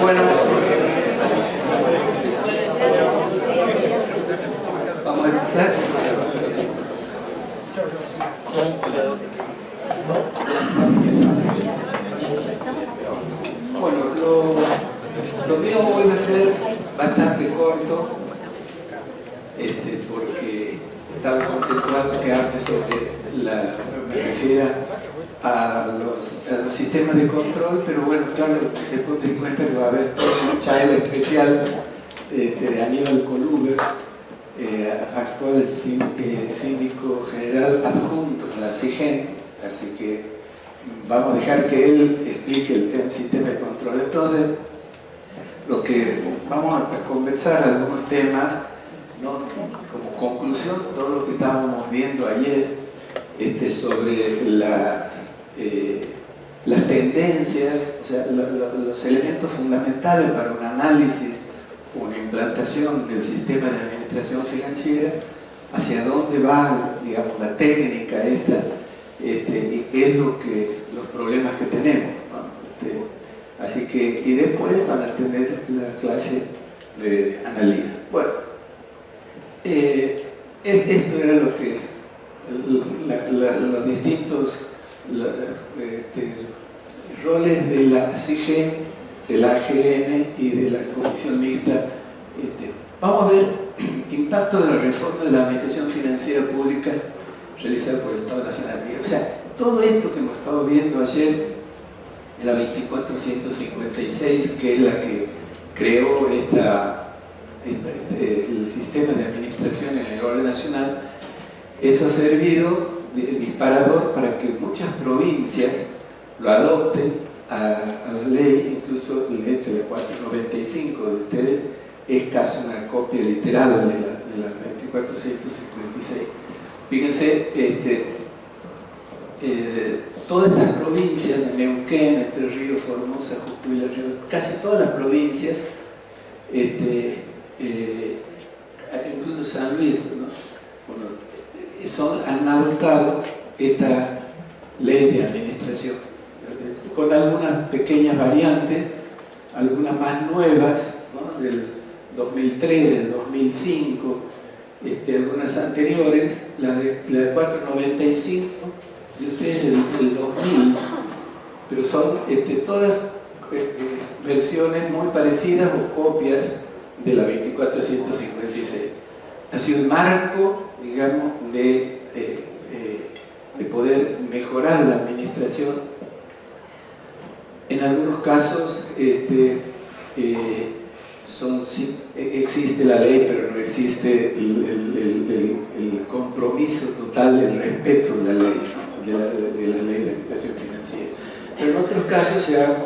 Bueno, vamos a empezar. Bueno, lo mío hoy va a ser bastante corto, porque estaba contemplando que hable sobre me refiera a los sistemas de control, pero bueno, claro, después me di cuenta que va a haber un charla especial de Aníbal Coluber, actual síndico general adjunto de la CIGEN, así que vamos a dejar que él explique el sistema de control. Entonces, lo que vamos a conversar algunos temas, ¿no? Como conclusión, todo lo que estábamos viendo ayer sobre las tendencias, o sea, los elementos fundamentales para un análisis, una implantación del sistema de administración financiera, hacia dónde va, digamos, la técnica esta, y qué es los problemas que tenemos, ¿no? Así que, y después van a tener la clase de analía. Bueno, esto era lo que los distintos roles de la CIGEN, de la AGN y de la Comisión Mixta. Vamos a ver impacto de la reforma de la Administración Financiera Pública realizada por el Estado Nacional. O sea, todo esto que hemos estado viendo ayer, la 2456, que es la que creó el sistema de administración en el orden nacional, eso ha servido de disparador para que muchas provincias lo adopten a la ley. Incluso el hecho de 495 de ustedes es casi una copia literal de la 2456. Fíjense, todas estas provincias de Neuquén, Entre Ríos, Formosa, Jujuy, La Rioja, casi todas las provincias, incluso San Luis, ¿no? Bueno, han adoptado esta ley de administración, con algunas pequeñas variantes, algunas más nuevas, ¿no? Del 2003, del 2005, algunas anteriores, la de 495, de ustedes del 2000, pero son todas versiones muy parecidas o copias de la 2456. Ha sido el marco, digamos, de poder mejorar la administración. En algunos casos existe la ley, pero no existe el compromiso total del respeto de la ley, ¿no? de la ley de administración financiera. Pero en otros casos se ha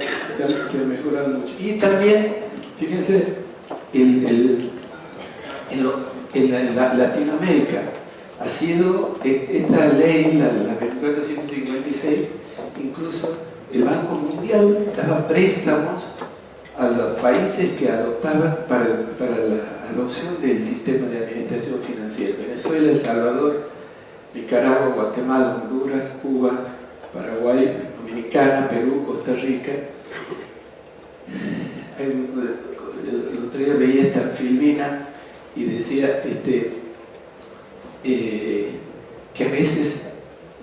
mejorado mucho. Y también, fíjense, en Latinoamérica ha sido esta ley, la 2456, incluso el Banco Mundial daba préstamos a los países que adoptaban para la adopción del sistema de administración financiera. Venezuela, El Salvador, Nicaragua, Guatemala, Honduras, Cuba, Paraguay, Dominicana, Perú, Costa Rica. El otro día veía esta filmina y decía que a veces,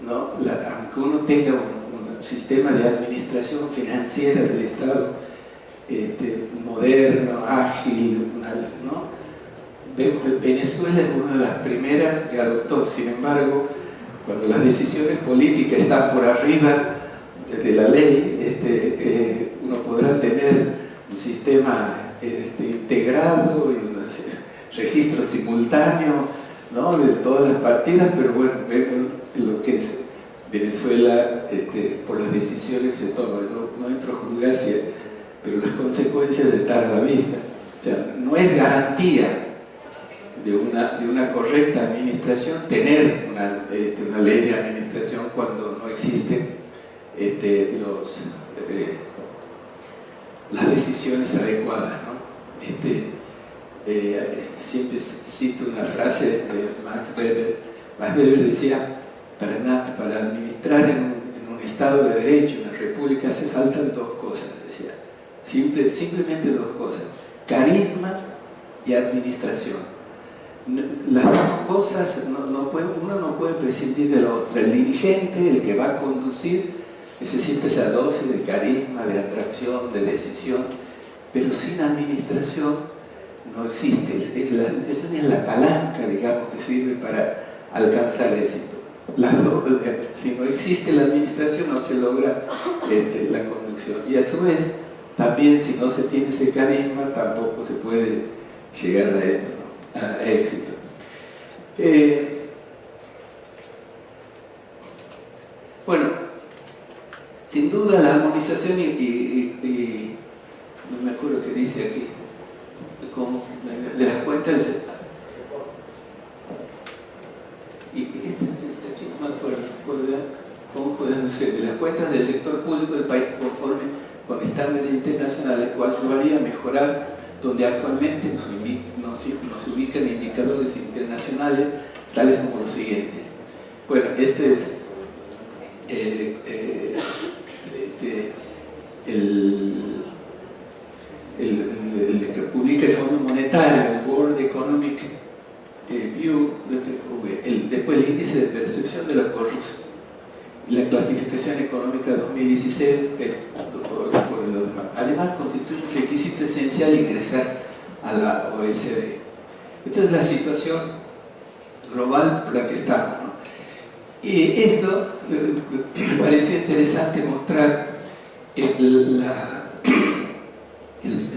¿no? Aunque uno tenga un sistema de administración financiera del Estado moderno, ágil, ¿no? Vemos que Venezuela es una de las primeras que adoptó. Sin embargo, cuando las decisiones políticas están por arriba de la ley, uno podrá tener un sistema integrado y un registro simultáneo, ¿no? De todas las partidas, pero bueno, vemos lo que es Venezuela por las decisiones que se toman. No entro a juzgar pero las consecuencias están a la vista. O sea, no es garantía de una correcta administración tener una ley de administración cuando no existen las decisiones adecuadas, ¿no? Siempre cito una frase de Max Weber. Max Weber decía, para administrar en un Estado de Derecho, en una república, hace falta dos cosas, decía: simplemente dos cosas: carisma y administración. Las dos cosas, uno no puede prescindir de la otra. El dirigente, el que va a conducir, necesita esa dosis de carisma, de atracción, de decisión, pero sin administración no existe. La administración es la palanca, digamos, que sirve para alcanzar el éxito. Si no existe la administración, no se logra la conducción. Y a su vez, también si no se tiene ese carisma, tampoco se puede llegar a esto, ¿no? A éxito. Bueno, sin duda la armonización y no me acuerdo qué dice aquí, de las cuentas no me acuerdo, de las cuentas del sector público del país conforme con estándares internacionales, cual ayudaría a mejorar donde actualmente nos ubican indicadores internacionales tales como los siguientes. Bueno, este es el que publica el Fondo Monetario, el World Economic View, después el índice de percepción de la corrupción y la clasificación económica 2016 por los demás. Además, constituye un requisito esencial ingresar a la OECD. Esta es la situación global por la que estamos, ¿no? Y esto me pareció interesante mostrar. El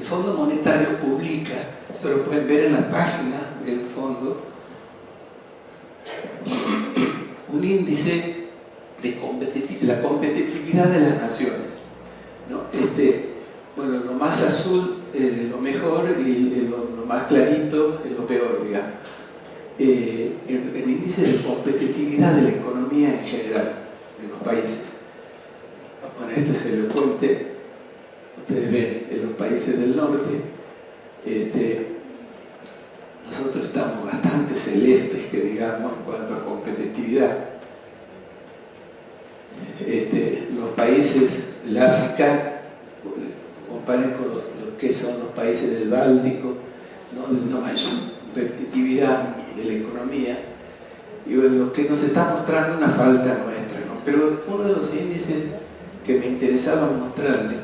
Fondo Monetario publica, esto lo pueden ver en la página del fondo, un índice de la competitividad de las naciones, ¿no? Bueno, lo más azul es lo mejor y lo más clarito es lo peor, digamos. El índice de competitividad de la economía en general en los países. Bueno, esto es elocuente. Ustedes ven, en los países del norte, nosotros estamos bastante celestes, que digamos, en cuanto a competitividad. Los países del África, comparen con los que son los países del Báltico, no mayor competitividad de la economía, y bueno, lo que nos está mostrando una falta nuestra, ¿no? Pero uno de los índices que me interesaba mostrarle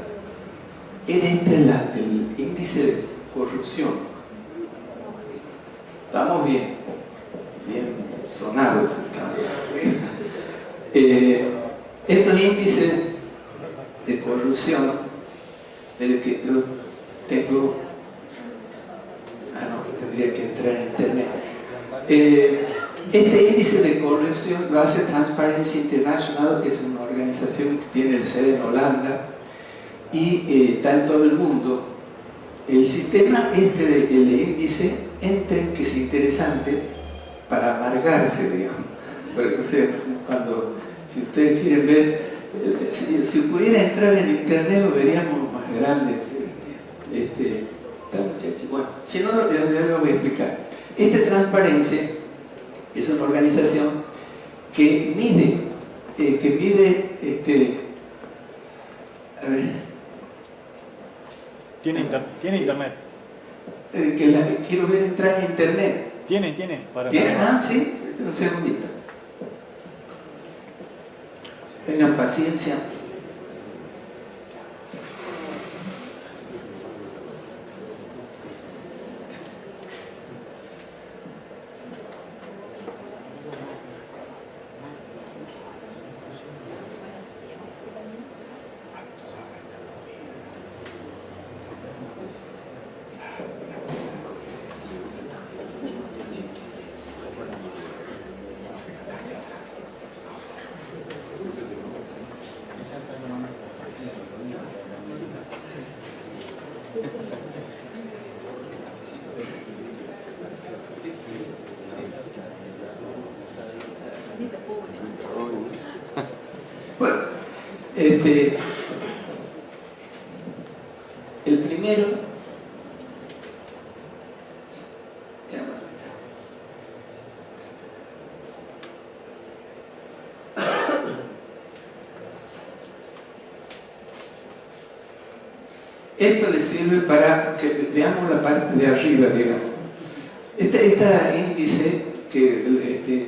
era el índice de corrupción. Estamos bien sonados. Estos índices de corrupción, del que yo tengo, tendría que entrar en internet. Este índice de corrupción lo hace Transparency International, que es una organización que tiene sede en Holanda y está en todo el mundo. El sistema del índice, entren, que es interesante para amargarse, digamos. Porque, o sea, si ustedes quieren ver, si pudiera entrar en internet lo veríamos más grande. Bueno, si no, ya lo voy a explicar. Transparencia es una organización que mide, a ver. ¿Tiene internet? Quiero ver entrar en internet. ¿Tiene? ¿Tiene? Sí, un segundito. Tengan paciencia. Bueno, el primero, Esto les sirve para que veamos la parte de arriba, digamos. Este índice que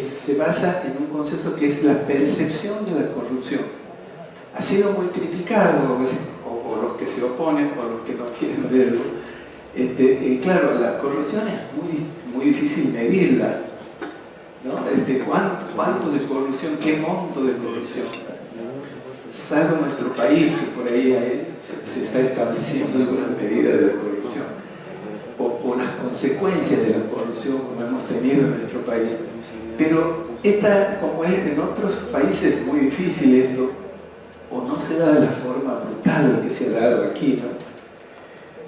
se basa en un concepto que es la percepción de la corrupción. Ha sido muy criticado, o los que se oponen o los que no quieren verlo. Claro, la corrupción es muy difícil medirla, ¿no? ¿Cuánto de corrupción? ¿Qué monto de corrupción? Salvo nuestro país, que por ahí se está estableciendo alguna medida de la corrupción, o las consecuencias de la corrupción como hemos tenido en nuestro país. Pero como es en otros países es muy difícil esto, o no se da de la forma brutal que se ha dado aquí, ¿no?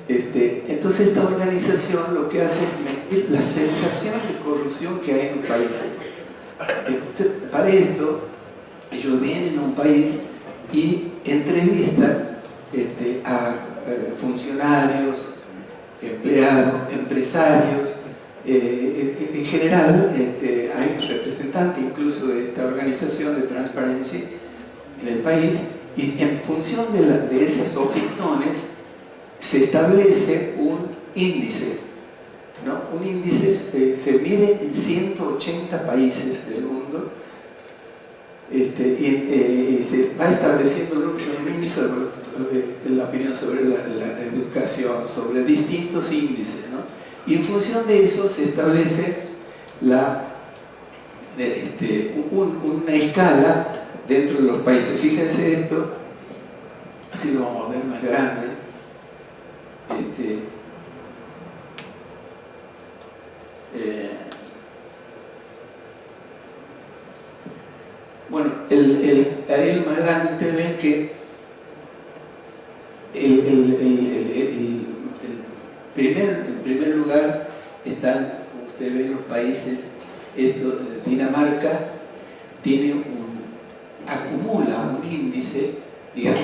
Entonces esta organización lo que hace es medir la sensación de corrupción que hay en los países. Entonces, para esto, ellos vienen a un país y entrevistan a funcionarios, empleados, empresarios. En general, hay un representante incluso de esta organización de Transparency en el país, y en función de esas opiniones se establece un índice, ¿no? Un índice se mide en 180 países del mundo, y se va estableciendo un índice sobre la opinión sobre la educación, sobre distintos índices, ¿no? Y en función de eso se establece una escala dentro de los países. Fíjense esto, así lo vamos a ver más grande. Bueno, el más grande, ustedes ven que en primer lugar están, como ustedes ven, los países. Dinamarca acumula un índice, digamos,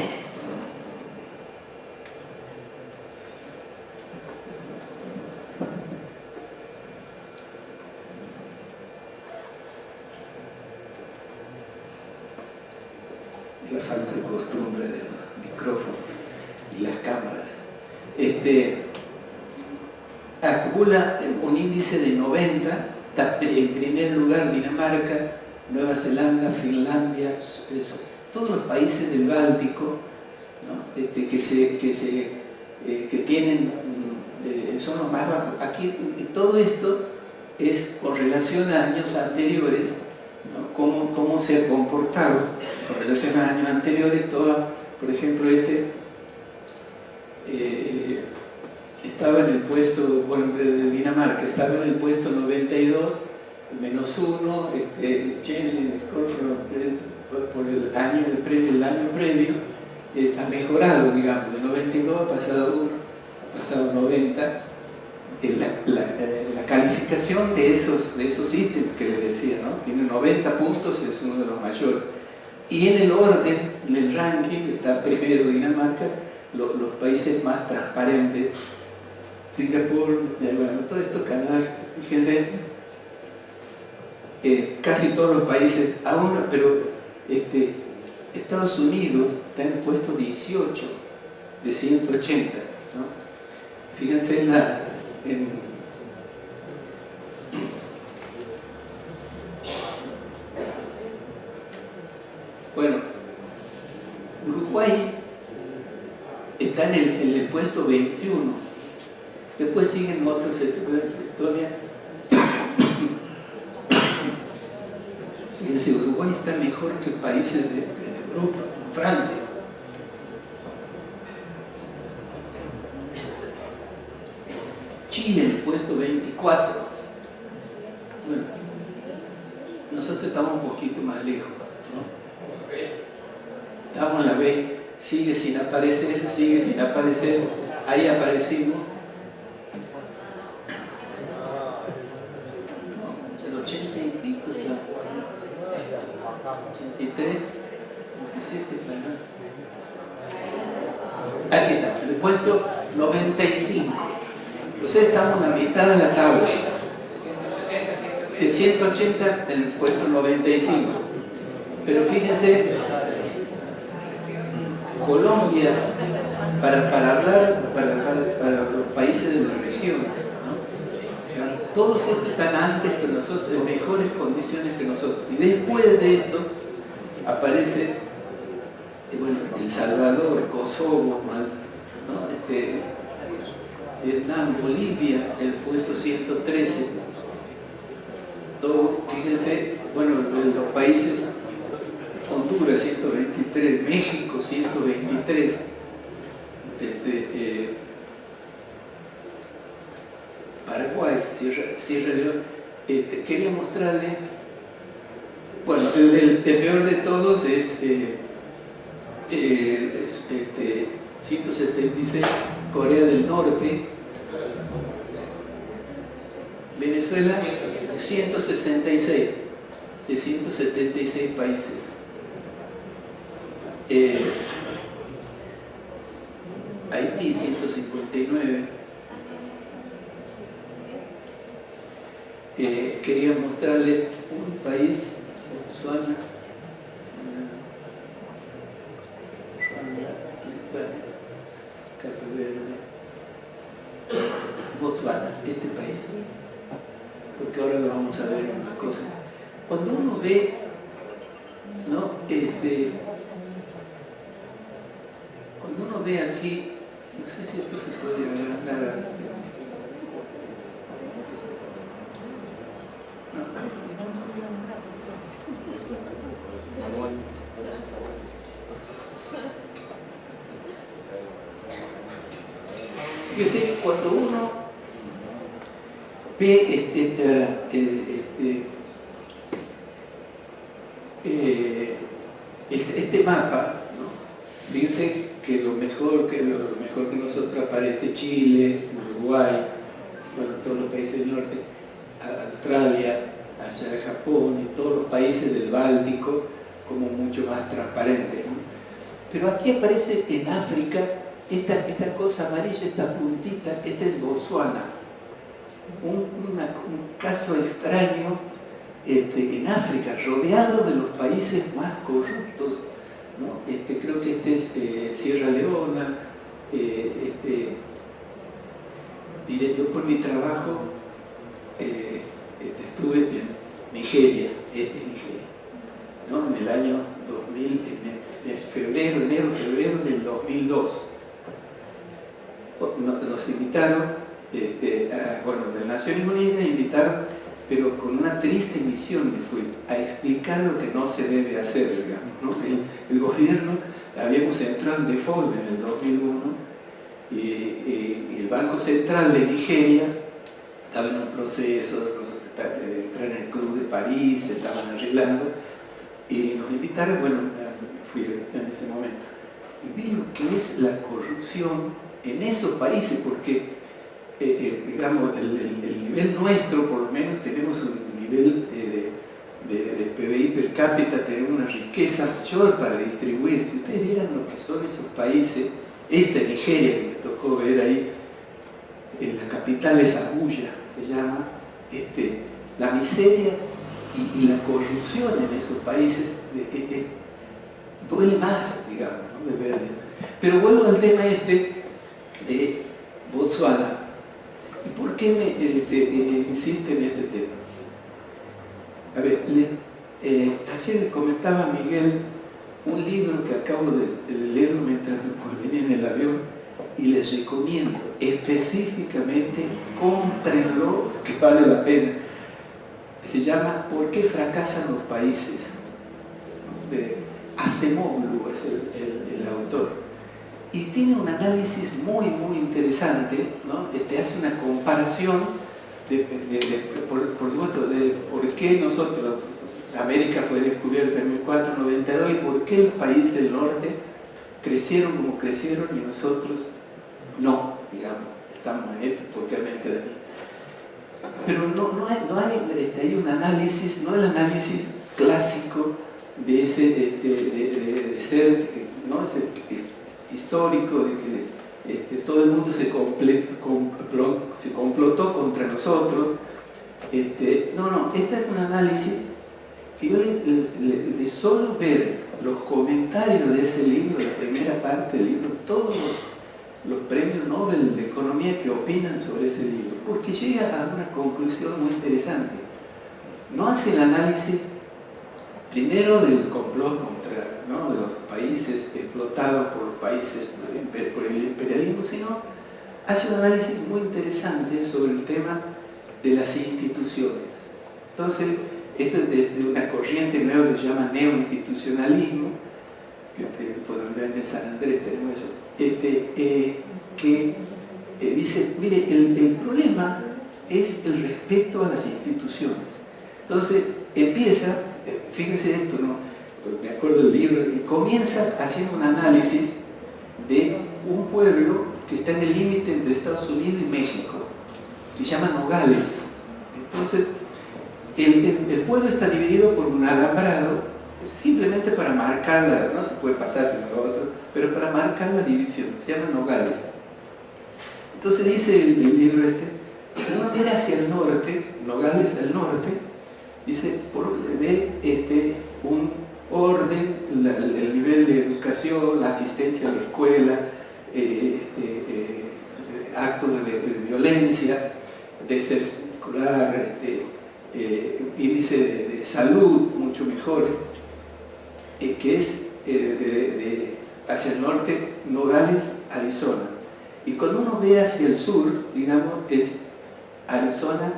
la falta de costumbre de los micrófonos y las cámaras. Acumula un índice de 90, está en primer lugar Dinamarca, Nueva Zelanda, Finlandia, todos los países del Báltico, ¿no? que tienen, son los más bajos. Aquí todo esto es con relación a años anteriores, ¿no? Cómo se ha comportado con relación a años anteriores. Por ejemplo, estaba en el puesto, bueno, de Dinamarca, estaba en el puesto 92, menos 1, Changeling Score por el año previo, ha mejorado, digamos, de 92 ha pasado 1, ha pasado 90. La calificación de esos ítems que le decía, ¿no? Tiene 90 puntos, es uno de los mayores. Y en el orden, en el ranking, está primero Dinamarca, los países más transparentes, Singapur, bueno, todo esto, Canadá, fíjense, casi todos los países, aún, pero Estados Unidos está en el puesto 18 de 180, ¿no? Fíjense bueno, Uruguay está en el puesto 21. Después siguen otros, Estonia. Fíjense, Uruguay está mejor que países de Europa, como Francia. Chile en el puesto 24. Bueno, nosotros estamos un poquito más lejos, ¿no? Estamos en la B, sigue sin aparecer, ahí aparecimos. No, el 80 y pico ya. 83, 97, ¿verdad? Aquí está, en el puesto 95. Entonces estamos en la mitad de la tabla. De 180 en el puesto 95. Pero fíjense, Colombia para los países de la región, ¿no? O sea, todos estos están antes que nosotros, en mejores condiciones que nosotros. Y después de esto aparece, bueno, El Salvador, Kosovo, ¿no? Vietnam, Bolivia, el puesto 113. Todo, fíjense, bueno, los países, Honduras 123, México 123, Paraguay, Sierra Leona. Quería mostrarles, bueno, el peor de todos es 176, Corea del Norte, Venezuela 166, de 176 países. Haití 159. Quería mostrarle un país, Botswana, Cabo Verde, Botswana, este país, porque ahora lo vamos a ver en una cosa. Cuando uno ve, ¿no? Cuando uno ve aquí, no sé si esto se puede agrandar. Fíjese, cuando uno ve este mapa, ¿no? Fíjense que lo mejor que nosotros aparece Chile, Uruguay, bueno, todos los países del norte, Australia, allá Japón y todos los países del Báltico como mucho más transparentes, ¿no? Pero aquí aparece en África esta cosa amarilla, esta puntita, esta es Botswana, un caso extraño en África, rodeado de los países más corruptos, ¿no? Creo que este es Sierra Leona. Diré, yo por mi trabajo estuve en Nigeria, ¿no? En el año 2000, enero, febrero del 2002. Nos invitaron, bueno, de Naciones Unidas invitaron, pero con una triste misión me fui a explicar lo que no se debe hacer, digamos, ¿no? El gobierno, habíamos entrado en default en el 2001 y el Banco Central de Nigeria estaba en un proceso de entrar en el Club de París, se estaban arreglando y nos invitaron, bueno, fui en ese momento y vi lo que es la corrupción en esos países, porque digamos, el nivel nuestro, por lo menos tenemos un nivel de PBI per cápita, tenemos una riqueza mayor para distribuir. Si ustedes vieran lo que son esos países, Nigeria que me tocó ver ahí, la capital es Abuya, se llama, la miseria y la corrupción en esos países duele más, digamos, ¿no? De ver. Pero vuelvo al tema de Botswana. ¿Y por qué me insiste en este tema? A ver, ayer les comentaba a Miguel un libro que acabo de leer mientras venía en el avión y les recomiendo específicamente, cómprenlo, que vale la pena. Se llama ¿Por qué fracasan los países? De Acemoglu es el autor. Y tiene un análisis muy interesante, ¿no? Hace una comparación por supuesto, de por qué nosotros, América fue descubierta en 1492 y por qué los países del norte crecieron como crecieron y nosotros no, digamos, estamos en esto porque América de aquí. Pero no hay un análisis, no el análisis clásico de ese, de ser, ¿no? Ese histórico, de que todo el mundo se complotó contra nosotros. No, este es un análisis que yo de solo ver los comentarios de ese libro, la primera parte del libro, todos los premios Nobel de Economía que opinan sobre ese libro, porque llega a una conclusión muy interesante. No hace el análisis primero del complot contra, ¿no?, de los países explotados por los países, por el imperialismo, sino hace un análisis muy interesante sobre el tema de las instituciones. Entonces, esto es desde una corriente nueva que se llama neoinstitucionalismo, que podemos ver en San Andrés tenemos eso, que dice, mire, el problema es el respeto a las instituciones. Entonces, empieza, fíjense esto, ¿no? Me acuerdo del libro, y comienza haciendo un análisis de un pueblo que está en el límite entre Estados Unidos y México, que se llama Nogales. Entonces, el pueblo está dividido por un alambrado, simplemente para marcar, no se puede pasar de uno a otro, pero para marcar la división, se llama Nogales. Entonces dice el libro si uno mira hacia el norte, Nogales al norte, dice, ve un orden, el nivel de educación, la asistencia a la escuela, actos de violencia, deserción escolar, índice de salud mucho mejor, que es hacia el norte, Nogales, Arizona. Y cuando uno ve hacia el sur, digamos, es Arizona,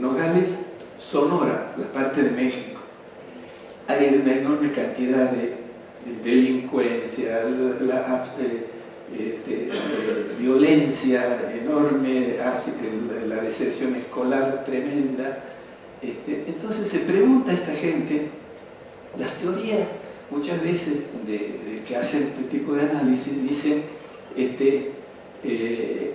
Nogales, Sonora, la parte de México. Hay una enorme cantidad de delincuencia, violencia enorme, la deserción escolar tremenda. Entonces se pregunta a esta gente, las teorías muchas veces que hacen este tipo de análisis dicen,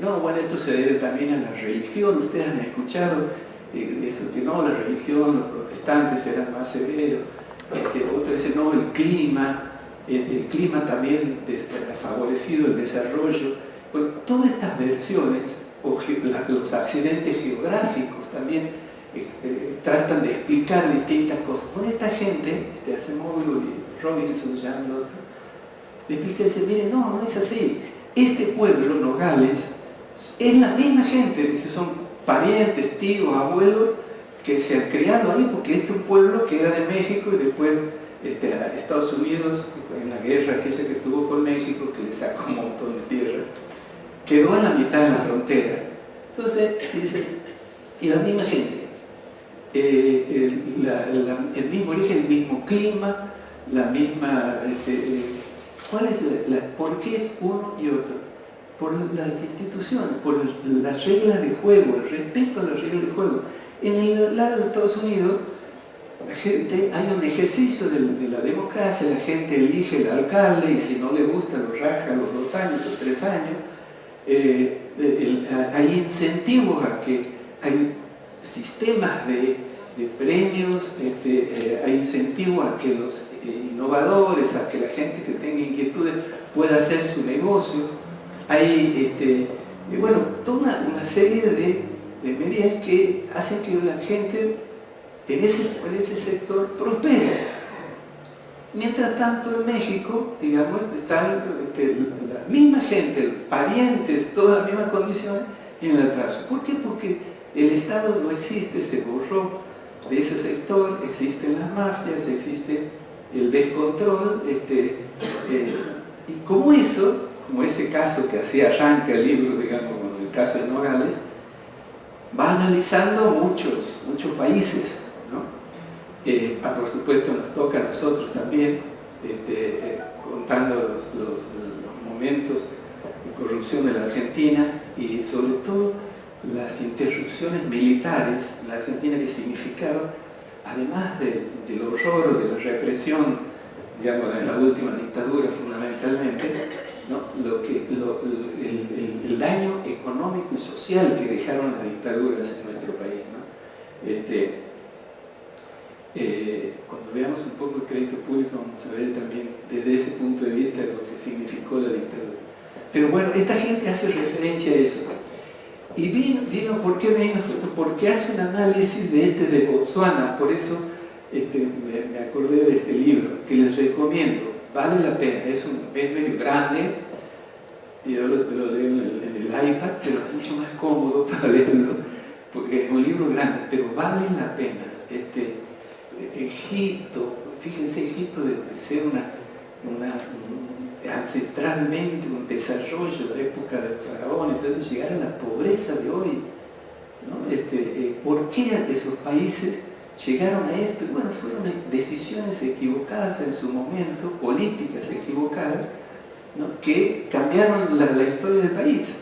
no, bueno, esto se debe también a la religión, ustedes han escuchado eso, que no, la religión, los protestantes eran más severos, otros dicen, no, el clima también ha favorecido el desarrollo. Bueno, todas estas versiones, o los accidentes geográficos también, tratan de explicar distintas cosas. Bueno, esta gente, Acemoglu y Robinson, le explica y dice, mire, no es así. Este pueblo, Nogales, es la misma gente, dice, son parientes, tíos, abuelos, que se han criado ahí, porque este es un pueblo que era de México y después a Estados Unidos, en la guerra que tuvo con México, que le sacó un montón de tierra, quedó en la mitad de la frontera. Entonces, dice, y la misma gente, el mismo origen, el mismo clima, la misma... ¿cuál es ¿por qué es uno y otro? Por las instituciones, por las reglas de juego, el respeto a las reglas de juego. En el lado de Estados Unidos, la gente, hay un ejercicio de la democracia, la gente elige el alcalde y si no le gusta lo raja a los 2 años o 3 años. Hay incentivos a que hay sistemas de premios, hay incentivos a que los innovadores, a que la gente que tenga inquietudes pueda hacer su negocio. Hay bueno, toda una serie de medidas que hacen que la gente en ese sector prospere. Mientras tanto en México, digamos, están la misma gente, parientes, todas las mismas condiciones en el atraso. ¿Por qué? Porque el Estado no existe, se borró de ese sector, existen las mafias, existe el descontrol, y como eso, como ese caso que así arranca el libro, digamos, el caso de Nogales, va analizando muchos países, ¿no? Por supuesto nos toca a nosotros también, contando los momentos de corrupción de la Argentina y sobre todo las interrupciones militares en la Argentina que significaron, además del horror, de la represión, digamos, en la última dictadura fundamentalmente, ¿no? El daño económico y social que dejaron las dictaduras en nuestro país, ¿no? Cuando veamos un poco el crédito público vamos a ver también desde ese punto de vista lo que significó la dictadura. Pero bueno, esta gente hace referencia a eso. Y vino ¿por qué vino? Porque hace un análisis de Botsuana, por eso me acordé de este libro, que les recomiendo, vale la pena, es medio grande, y yo lo leo en el iPad, pero es mucho más cómodo para leerlo, porque es un libro grande, pero vale la pena. Egipto, fíjense, Egipto de ser ancestralmente un desarrollo de la época del faraón, entonces llegar a la pobreza de hoy, ¿no? ¿Por qué esos países llegaron a esto? Bueno, fueron decisiones equivocadas en su momento, políticas equivocadas, ¿no? Que cambiaron la historia del país.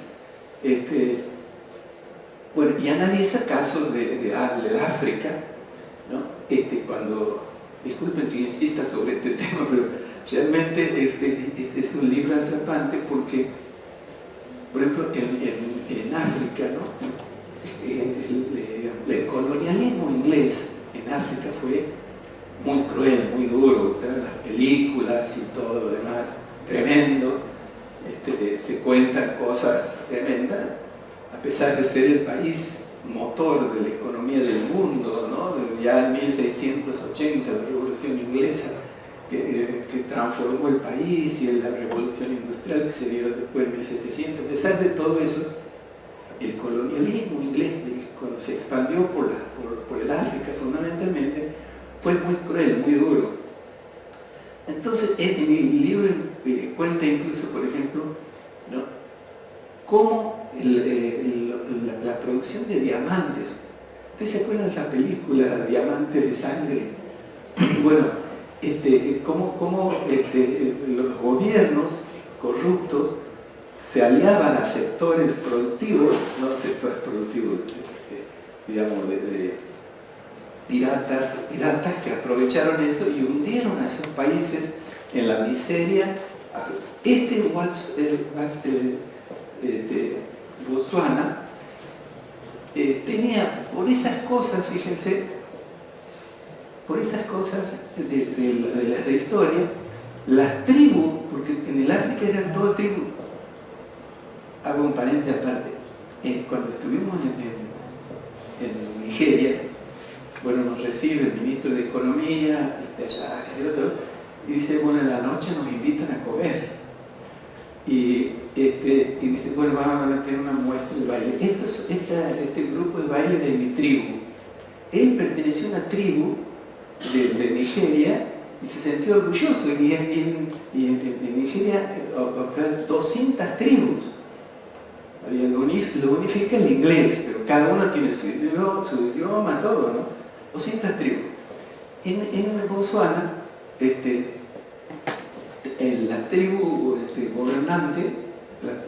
Bueno, y analiza casos de África, ¿no? Cuando, disculpen que insista sobre este tema, pero realmente es un libro atrapante porque, por ejemplo, en África, ¿no? El colonialismo inglés en África fue muy cruel, muy duro, ¿verdad? Las películas y todo lo demás, tremendo, se cuentan cosas tremendas, a pesar de ser el país motor de la economía del mundo, ¿no? Ya en 1680, la Revolución Inglesa, que transformó el país, y la Revolución Industrial que se dio después en 1700, a pesar de todo eso, el colonialismo inglés, cuando se expandió por el África fundamentalmente, fue muy cruel, muy duro. Entonces, en el libro cuenta incluso, por ejemplo, ¿no? Cómo la producción de diamantes. ¿Ustedes se acuerdan de la película Diamantes de Sangre? Bueno, cómo los gobiernos corruptos se aliaban a sectores productivos, no sectores productivos, digamos, de piratas que aprovecharon eso y hundieron a esos países en la miseria. Botsuana tenía, por esas cosas, fíjense, por esas cosas de la historia, las tribus, porque en el África eran todas tribus. Hago un paréntesis aparte. Cuando estuvimos en Nigeria, bueno, nos recibe el ministro de Economía, y dice, bueno, en la noche nos invitan a comer. Y dice, bueno, vamos a tener una muestra de baile. Este grupo de baile de mi tribu. Él perteneció a una tribu de Nigeria y se sentía orgulloso. Y en Nigeria había 200 tribus. Lo unifica el inglés, pero cada uno tiene su idioma, todo, ¿no? 200 tribus. En Botsuana, la tribu gobernante,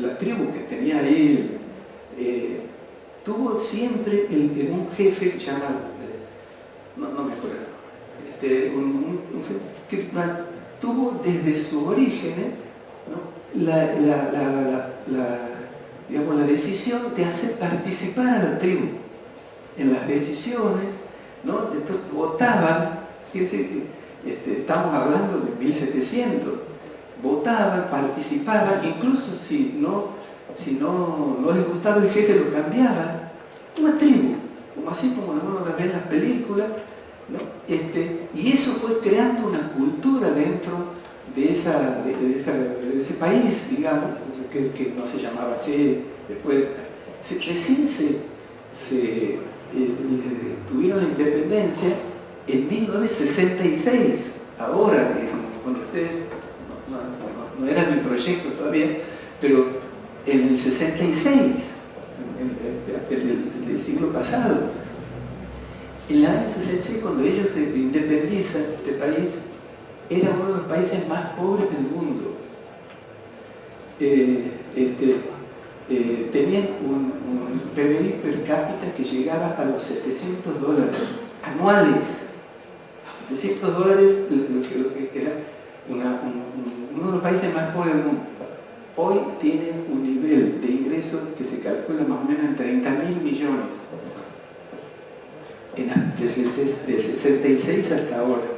la tribu que tenía ahí, tuvo siempre un jefe que se llama, no me acuerdo, un jefe que tuvo desde su origen, ¿no? digamos, la decisión de hacer participar a la tribu en las decisiones, ¿no? Entonces votaban, fíjense, estamos hablando de 1700, votaban, participaban, incluso si no les gustaba el jefe, lo cambiaban. Una tribu, así como uno la ve en las películas, ¿no? Y eso fue creando una cultura dentro de ese país, digamos, que no se llamaba así. Después, recién tuvieron la independencia en 1966, ahora, digamos, cuando ustedes no era mi proyecto todavía, pero en el 66, del siglo pasado, en el año 66, cuando ellos se independizan, este país era uno de los países más pobres del mundo. Tenían un PBI per cápita que llegaba a los $700 anuales. $700, lo que era uno de los países más pobres del mundo. Hoy tienen un nivel de ingresos que se calcula más o menos en 30.000 millones. Desde el 66 hasta ahora.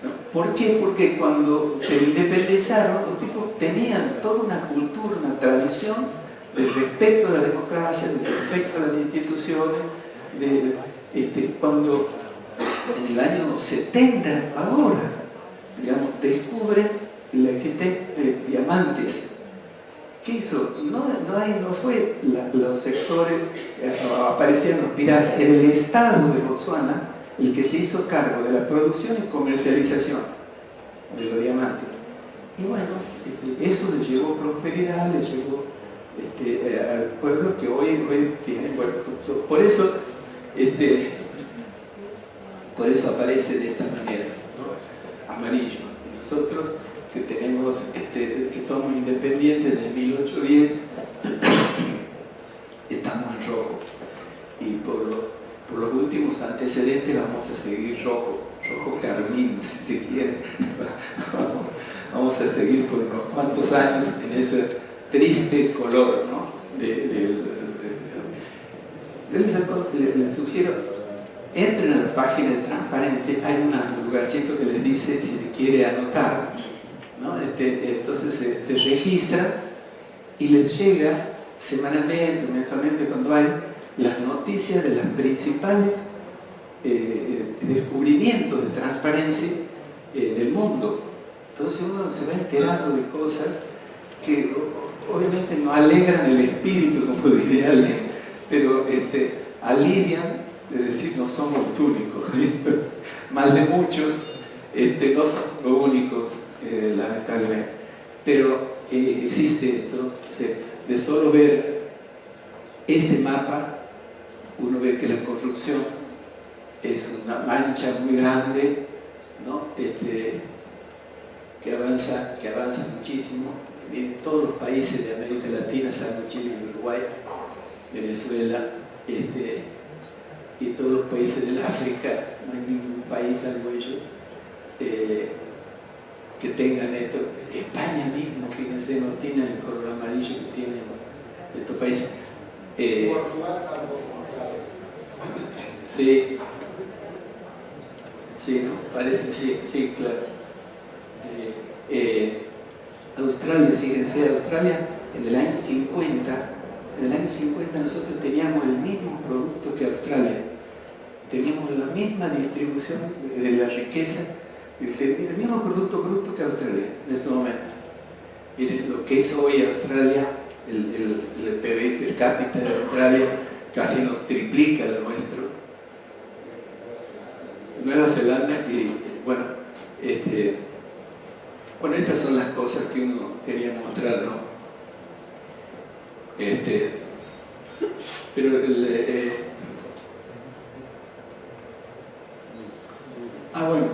¿No? ¿Por qué? Porque cuando se independizaron, los tipos tenían toda una cultura, una tradición del respeto a la democracia, del respeto a las instituciones, cuando en el año 70, ahora, digamos, descubren la existencia de diamantes ¿Qué hizo? No fue los sectores, aparecían los piratas, era el Estado de Botsuana el que se hizo cargo de la producción y comercialización de los diamantes. Y bueno, eso le llevó prosperidad, le llevó al pueblo que hoy tiene. Bueno, por eso aparece de esta manera, ¿no? Amarillo. Y nosotros que tenemos, que somos independientes desde 1810, estamos en rojo. Y por los últimos antecedentes vamos a seguir rojo carmín, si se quiere. Vamos a seguir por unos cuantos años en ese triste color, ¿no? Les sugiero, entren a la página de transparencia, hay un lugarcito que les dice si se quiere anotar, ¿no? Entonces se registra y les llega semanalmente, mensualmente, cuando hay las noticias de las principales descubrimientos de transparencia del mundo. Entonces uno se va enterando de cosas que obviamente no alegran el espíritu, como diría alguien, pero alivian de decir no somos los únicos. Más de muchos no son los únicos, lamentablemente. Pero existe esto, de solo ver este mapa, uno ve que la corrupción es una mancha muy grande, ¿no? que avanza muchísimo. En todos los países de América Latina, salvo Chile y Uruguay, Venezuela, y todos los países del África, no hay ningún país salvo ellos que tengan esto. España mismo, fíjense, no tiene el color amarillo que tienen estos países. Sí, ¿no? Parece, sí, claro. Australia, fíjense, Australia en el año 50 nosotros teníamos el mismo producto que Australia, teníamos la misma distribución de la riqueza, el mismo producto bruto que Australia en ese momento. Miren lo que es hoy Australia, el PBI per cápita de Australia casi nos triplica el nuestro. Nueva Zelanda, y bueno, bueno, estas son las cosas que uno quería mostrar, ¿no? Pero bueno,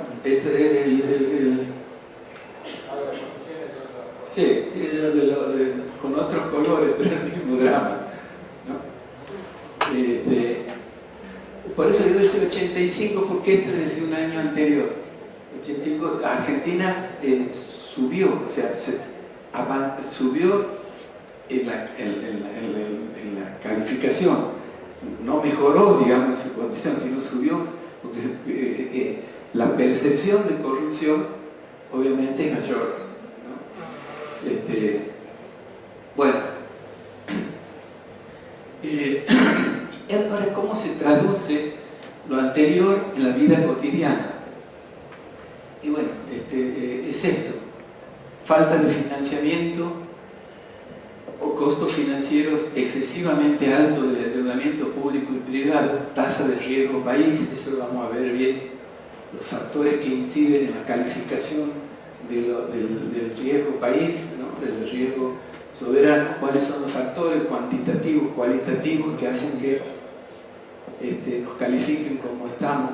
sí, con otros colores, pero el mismo drama, ¿no? Por eso yo decía 85, porque este es de un año anterior. 85, Argentina subió, o sea, subió en la calificación, no mejoró, digamos, su condición, sino subió, porque la percepción de corrupción obviamente es mayor, ¿no? Bueno, ahora, ¿cómo se traduce lo anterior en la vida cotidiana? Y bueno, es esto: falta de financiamiento o costos financieros excesivamente altos del endeudamiento público y privado, tasa de riesgo país, eso lo vamos a ver bien, los factores que inciden en la calificación del riesgo país, ¿no? Del riesgo soberano, cuáles son los factores cuantitativos, cualitativos que hacen que nos califiquen como estamos.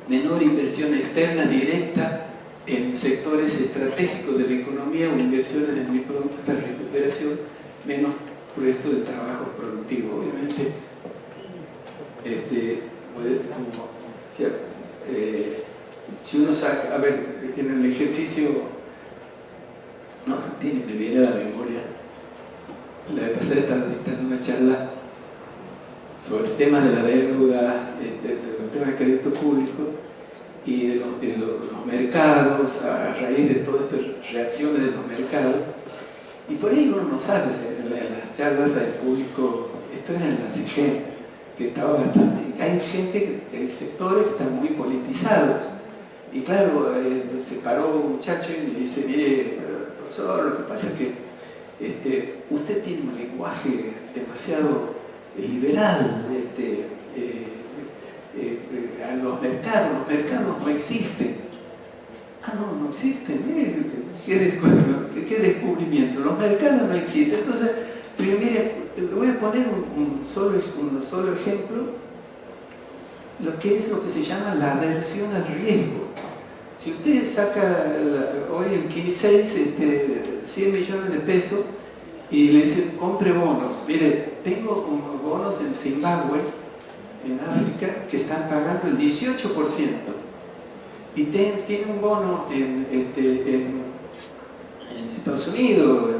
Menor inversión externa directa en sectores estratégicos de la economía o inversiones en mi producto de recuperación, menos puestos de trabajo productivo. Obviamente, si uno saca, a ver, en el ejercicio, no, me viene a la memoria, la vez pasada estaba dictando una charla sobre el tema de la deuda, el tema del crédito público y de los mercados, a raíz de todas estas reacciones de los mercados. Y por ahí uno no sabe, en las charlas al público, esto era en la CIGEN, que estaba bastante, hay gente, sectores que están muy politizados. Y claro, se paró un muchacho y me dice: mire, profesor, lo que pasa es que usted tiene un lenguaje demasiado liberal, a los mercados no existen. Ah, no existen, mire, qué descubrimiento, los mercados no existen. Entonces, mire, le voy a poner un solo ejemplo, lo que es lo que se llama la aversión al riesgo. Si usted saca hoy en Kini 6 100 millones de pesos y le dicen compre bonos, mire, tengo unos bonos en Zimbabue, en África, que están pagando el 18%, y tiene un bono en Estados Unidos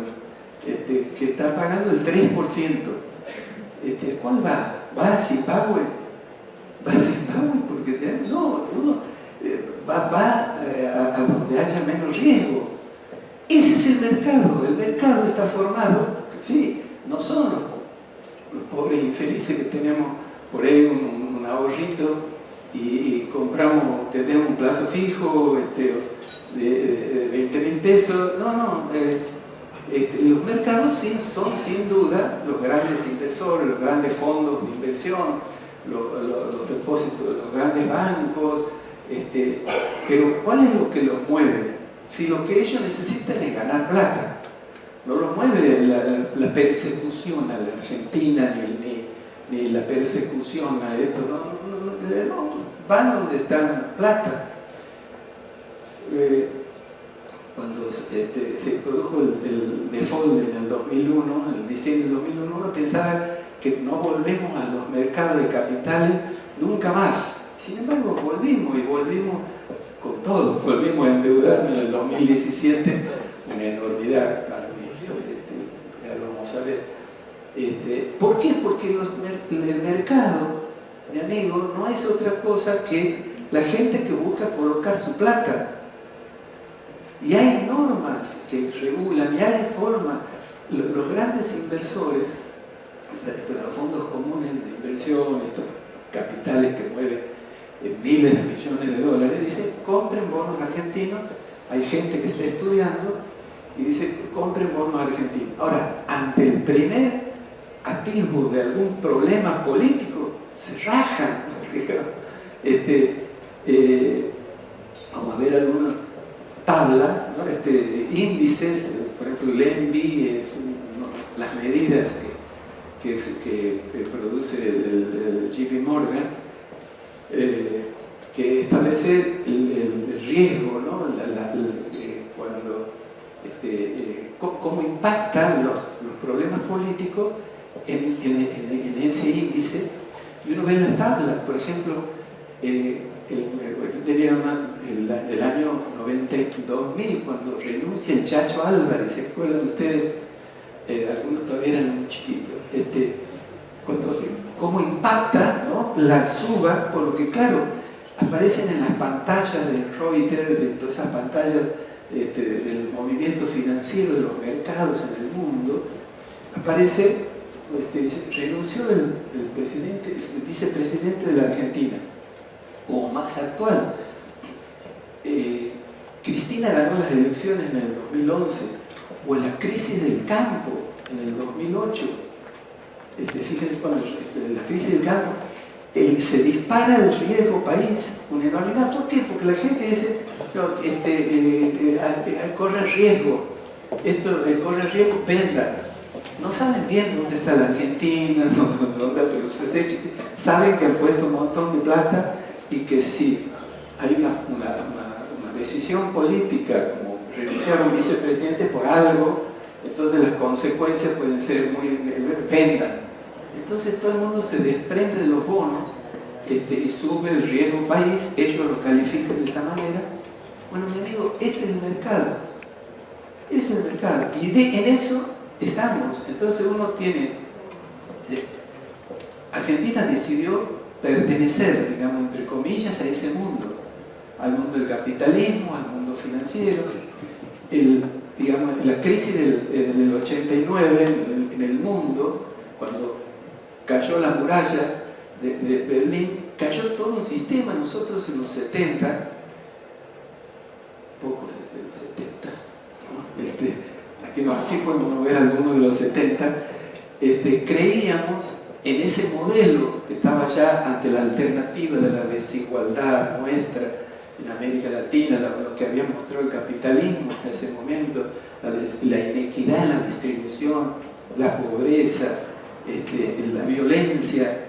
que está pagando el 3%. ¿Cuál va? ¿Va a Zimbabue? ¿Va a Zimbabue? Porque no, uno va a donde haya menos riesgo. Ese es el mercado está formado, sí, no son los pobres infelices que tenemos por ahí un ahorrito y tenemos un plazo fijo de 20.000 pesos. Los mercados sí son sin duda los grandes inversores, los grandes fondos de inversión, los depósitos de los grandes bancos, pero ¿cuál es lo que los mueve? Si lo que ellos necesitan es ganar plata, no los mueve la persecución a la Argentina ni la persecución a esto, no, van donde está plata. Cuando se produjo el default en el 2001, en diciembre del 2001, uno pensaba que no volvemos a los mercados de capitales nunca más. Sin embargo, volvimos con todo. Volvimos a endeudarnos en el 2017, una enormidad para mí. Ya lo vamos a ver. ¿Por qué? Porque el mercado, mi amigo, no es otra cosa que la gente que busca colocar su plata. Y hay normas que regulan, y hay formas. Los grandes inversores, los fondos comunes de inversión, estos capitales que mueven miles de millones de dólares, dicen, compren bonos argentinos. Hay gente que está estudiando y dice, compren bonos argentinos. Ahora, ante el primer atisbo de algún problema político, se rajan. Vamos a ver algunas tablas, ¿no? Índices, por ejemplo, el ENVI, las medidas que produce el JP Morgan, que establece el riesgo, ¿no? Cómo impactan los problemas políticos en ese índice, y uno ve las tablas. Por ejemplo, el año 92.000, cuando renuncia el Chacho Álvarez, ¿se acuerdan ustedes? Algunos todavía eran muy chiquitos. Cómo impacta, ¿no?, la suba, por lo que, claro, aparecen en las pantallas de Reuters, de todas esas pantallas del movimiento financiero de los mercados en el mundo, aparece, renunció el vicepresidente de la Argentina, o más actual. Cristina ganó las elecciones en el 2011, o en la crisis del campo en el 2008. Fíjense, cuando la crisis del campo se dispara el riesgo país, una enormidad. ¿Por qué? Porque la gente dice, no, corre riesgo, corre riesgo, venda. No saben bien dónde está la Argentina, pero ustedes saben que han puesto un montón de plata, y que si hay una decisión política, como renunciar a un vicepresidente por algo, entonces las consecuencias pueden ser vendan. Entonces todo el mundo se desprende de los bonos y sube el riesgo país, ellos lo califican de esa manera. Bueno, mi amigo, ese es el mercado. Ese es el mercado. Y en eso estamos. Entonces uno tiene... Argentina decidió pertenecer, digamos, entre comillas, a ese mundo. Al mundo del capitalismo, al mundo financiero. Digamos, la crisis del 89 en el mundo, cuando cayó la muralla de Berlín, cayó todo un sistema. Nosotros en los 70, pocos en los 70, ¿no? aquí podemos ver algunos de los 70, creíamos en ese modelo que estaba ya ante la alternativa de la desigualdad nuestra en América Latina, lo que había mostrado el capitalismo hasta ese momento, la inequidad en la distribución, la pobreza, la violencia.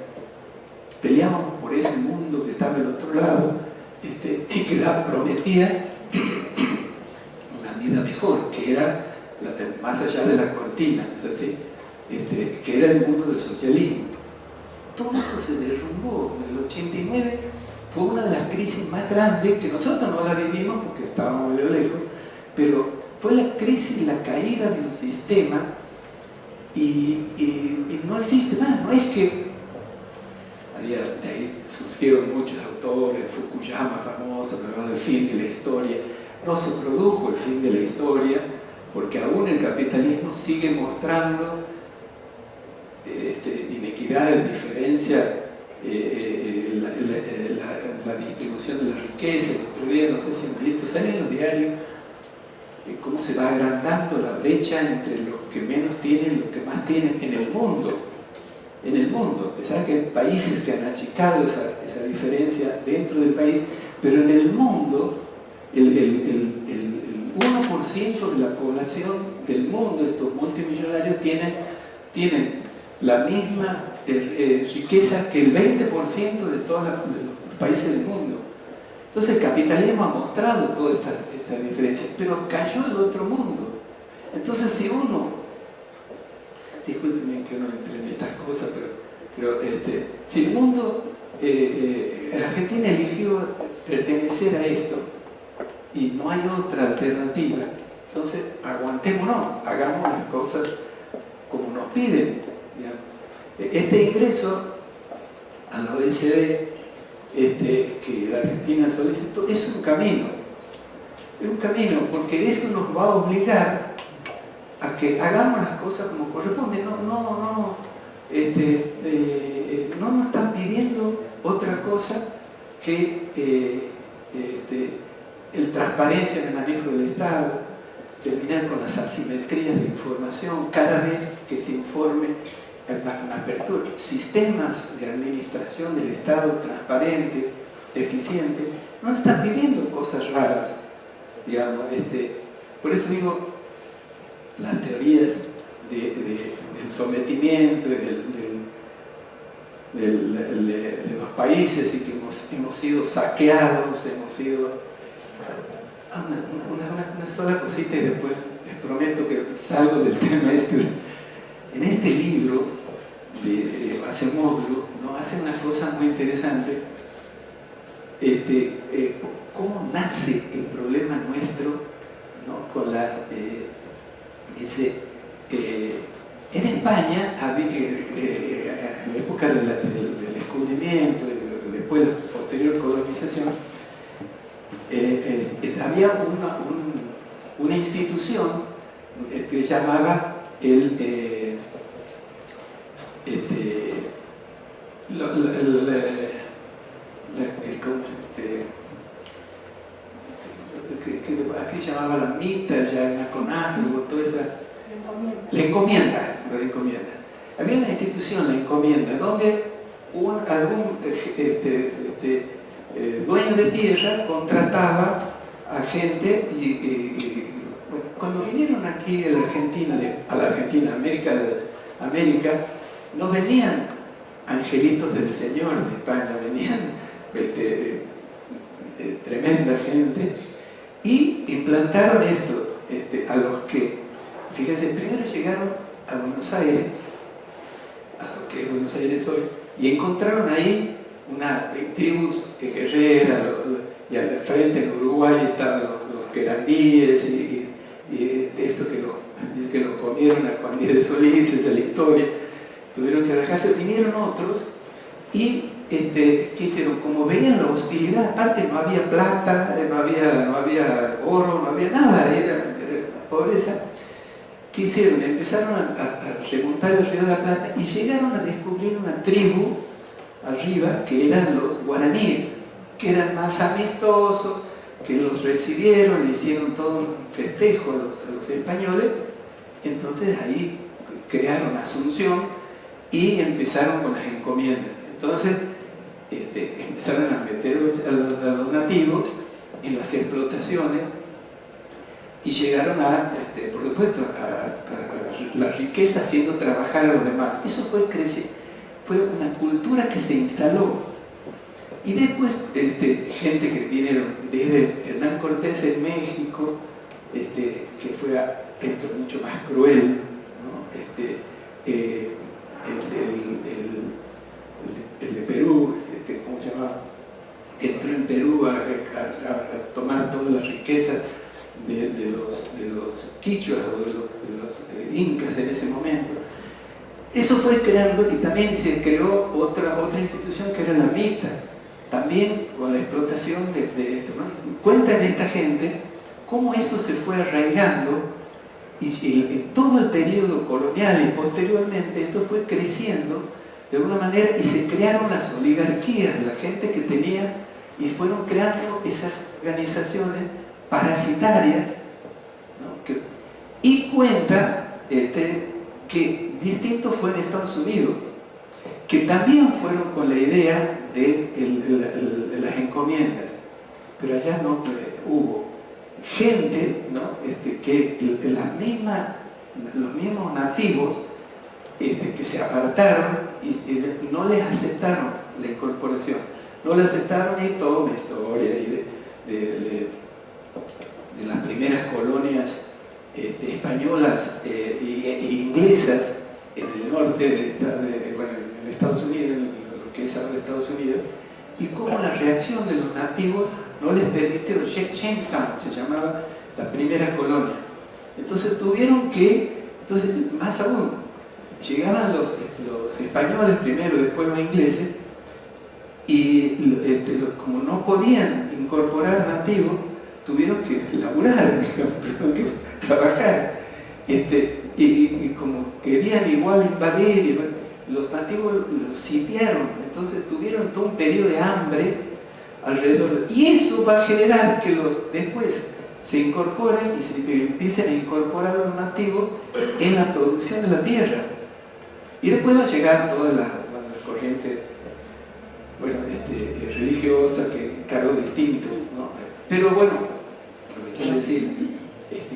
Peleábamos por ese mundo que estaba al otro lado y que prometía una vida mejor, que era más allá de la cortina, ¿es así? Que era el mundo del socialismo. Todo eso se derrumbó. En el 89 fue una de las crisis más grandes, que nosotros no la vivimos porque estábamos muy lejos, pero fue la crisis, la caída de un sistema y no existe nada. No es que de ahí surgieron muchos autores, Fukuyama famoso, hablaba del fin de la historia. No se produjo el fin de la historia porque aún el capitalismo sigue mostrando inequidades, diferencia, la distribución de la riqueza. El otro día, no sé si han visto, sale en los diarios cómo se va agrandando la brecha entre los que menos tienen y los que más tienen en el mundo. En el mundo, a pesar que hay países que han achicado esa diferencia dentro del país, pero en el mundo, el 1% de la población del mundo, estos multimillonarios, tienen la misma riqueza que el 20% de todos los países del mundo. Entonces el capitalismo ha mostrado toda esta diferencia, pero cayó el otro mundo. Entonces si uno, discúlpenme que uno entre en estas cosas, pero si el mundo, Argentina eligió pertenecer a esto y no hay otra alternativa, entonces aguantémonos, hagamos las cosas como nos piden. Este ingreso a la OECD que la Argentina solicitó es un camino, porque eso nos va a obligar a que hagamos las cosas como corresponde. No nos están pidiendo otra cosa que el transparencia en el manejo del Estado, terminar con las asimetrías de información, cada vez que se informe la apertura, sistemas de administración del Estado transparentes, eficientes. No nos están pidiendo cosas raras, digamos. Por eso digo, las teorías del sometimiento de los países y que hemos sido saqueados, hemos sido... Una sola cosita y después les prometo que salgo del tema En este libro de Acemoglu, ¿no? Hace una cosa muy interesante, cómo nace el problema nuestro, ¿no? Con en España, en la época del descubrimiento, después de la posterior colonización, había una institución que se llamaba aquí se llamaba la MITA, ya en la CONACLU, toda esa... La encomienda. Había una institución, la encomienda, donde algún dueño de tierra contrataba a gente y cuando vinieron aquí a la Argentina, América, no venían angelitos del Señor de España, venían tremenda gente y implantaron esto a los que, fíjense, primero llegaron a Buenos Aires, a lo que es Buenos Aires hoy, y encontraron ahí una tribus guerreras, y al frente en Uruguay estaban los querandíes y esto que lo comieron a Juan Díaz de Solís, esa es la historia. Tuvieron que alejarse, vinieron otros y ¿qué hicieron? Como veían la hostilidad, aparte no había plata, no había oro, no había nada, era pobreza. ¿Qué hicieron? Empezaron a remontar el río de la Plata y llegaron a descubrir una tribu arriba que eran los guaraníes, que eran más amistosos, que los recibieron, le hicieron todo un festejo a los españoles. Entonces ahí crearon Asunción y empezaron con las encomiendas. Entonces empezaron a meter a los nativos en las explotaciones y llegaron a, por supuesto, a la riqueza haciendo trabajar a los demás. Eso fue una cultura que se instaló. Y después, gente que vinieron desde Hernán Cortés en México, que fue mucho más cruel, ¿no? El de Perú, ¿cómo se llamaba? Entró en Perú a tomar toda la riqueza de los quichuas o de los incas en ese momento. Eso fue creando, y también se creó otra institución que era la MITA, también con la explotación de esto, ¿no? Cuentan esta gente cómo eso se fue arraigando, y en todo el periodo colonial y posteriormente esto fue creciendo de alguna manera, y se crearon las oligarquías, la gente que tenía, y fueron creando esas organizaciones parasitarias, ¿no? Y cuenta que distinto fue en Estados Unidos, que también fueron con la idea de las encomiendas, pero allá no hubo gente, ¿no? Que los mismos nativos que se apartaron y no les aceptaron la incorporación, no la aceptaron, y toda una historia de las primeras colonias españolas e inglesas en el norte en Estados Unidos, en lo que es ahora Estados Unidos, y cómo la reacción de los nativos no les permitió. Jamestown se llamaba la primera colonia. Entonces más aún, llegaban los españoles primero, después los ingleses, y como no podían incorporar nativos, tuvieron que laburar, tuvieron que trabajar. Y como querían igual invadir, los nativos los sitiaron, entonces tuvieron todo un periodo de hambre alrededor. Y eso va a generar que después se incorporen y se empiecen a incorporar los nativos en la producción de la tierra. Y después va a llegar toda la corriente religiosa que encargó distinto, ¿no? Pero bueno, lo que quiero decir,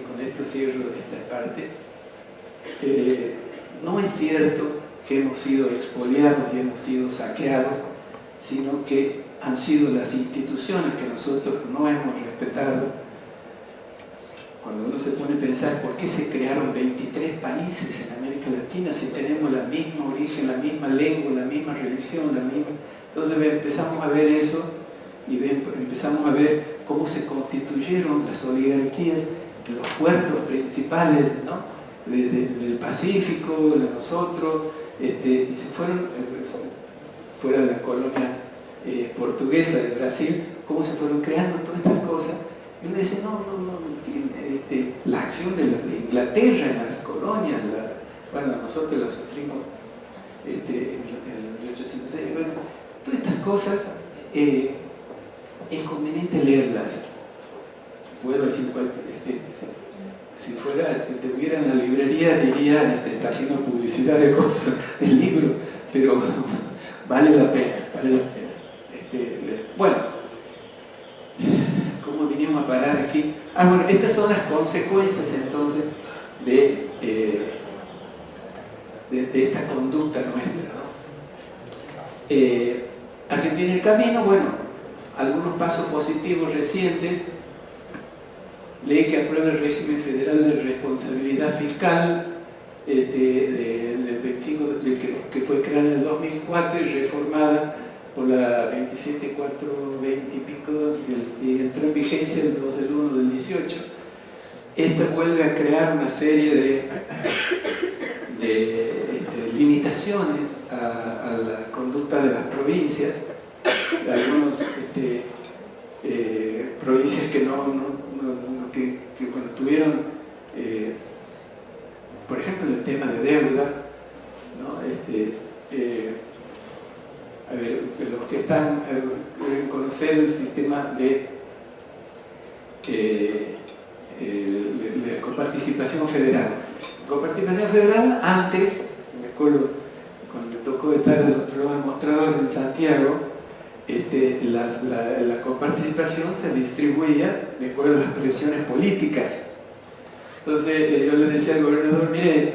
con esto cierro esta parte, no es cierto que hemos sido expoliados y hemos sido saqueados, sino que han sido las instituciones que nosotros no hemos respetado. Cuando uno se pone a pensar por qué se crearon 23 países en América Latina si tenemos la misma origen, la misma lengua, la misma religión, entonces empezamos a ver eso y empezamos a ver cómo se constituyeron las oligarquías en los puertos principales, ¿no? del Pacífico, de nosotros, y se fueron fuera de la colonia portuguesa de Brasil, cómo se fueron creando todas estas cosas. Y uno dice, no, la acción de Inglaterra en las colonias, nosotros la sufrimos en el 1806. Bueno, todas estas cosas es conveniente leerlas. Puedo decir, si tuviera en la librería diría, está haciendo publicidad de cosas, del libro, pero vale la pena, bueno, ¿cómo vinimos a parar aquí? Bueno, estas son las consecuencias entonces de esta conducta nuestra, ¿no? Argentina en el camino, bueno, algunos pasos positivos recientes. Ley que aprueba el régimen federal de responsabilidad fiscal del 25, que fue creada en el 2004 y reformada por la 27420 y pico, y entró en vigencia el 2 del 1 del 18. Esta vuelve a crear una serie de limitaciones a la conducta de las provincias, algunas provincias que tuvieron, por ejemplo, el tema de deuda, ¿no? Los que están deben conocer el sistema la coparticipación federal. Coparticipación federal, antes, me acuerdo, cuando me tocó estar del otro lado del mostrador en Santiago, la coparticipación se distribuía de acuerdo a las presiones políticas. Entonces yo le decía al gobernador, mire,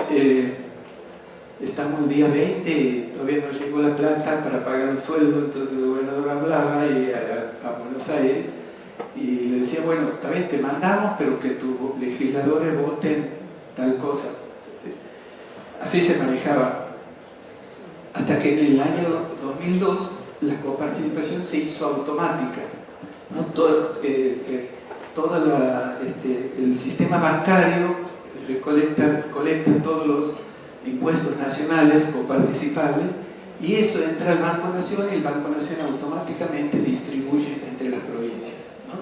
estamos el día 20 y todavía no llegó la plata para pagar el sueldo. Entonces el gobernador hablaba a Buenos Aires y le decía, bueno, está bien, te mandamos, pero que tus legisladores voten tal cosa. Así se manejaba. Hasta que en el año 2002 la coparticipación se hizo automática, ¿no? Todo el sistema bancario colecta todos los impuestos nacionales coparticipables, y eso entra al Banco Nación y el Banco Nación automáticamente distribuye entre las provincias, ¿no?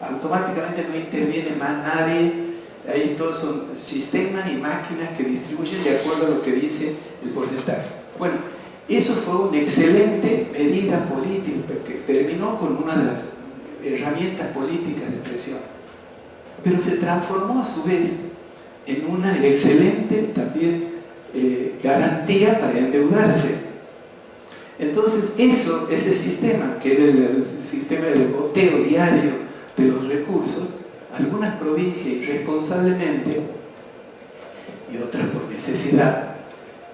Automáticamente no interviene más nadie, ahí todos son sistemas y máquinas que distribuyen de acuerdo a lo que dice el porcentaje. Bueno, eso fue una excelente medida política que terminó con una de las herramientas políticas de presión, pero se transformó a su vez en una excelente también garantía para endeudarse. Entonces ese sistema, que era el sistema de goteo diario de los recursos, algunas provincias irresponsablemente y otras por necesidad,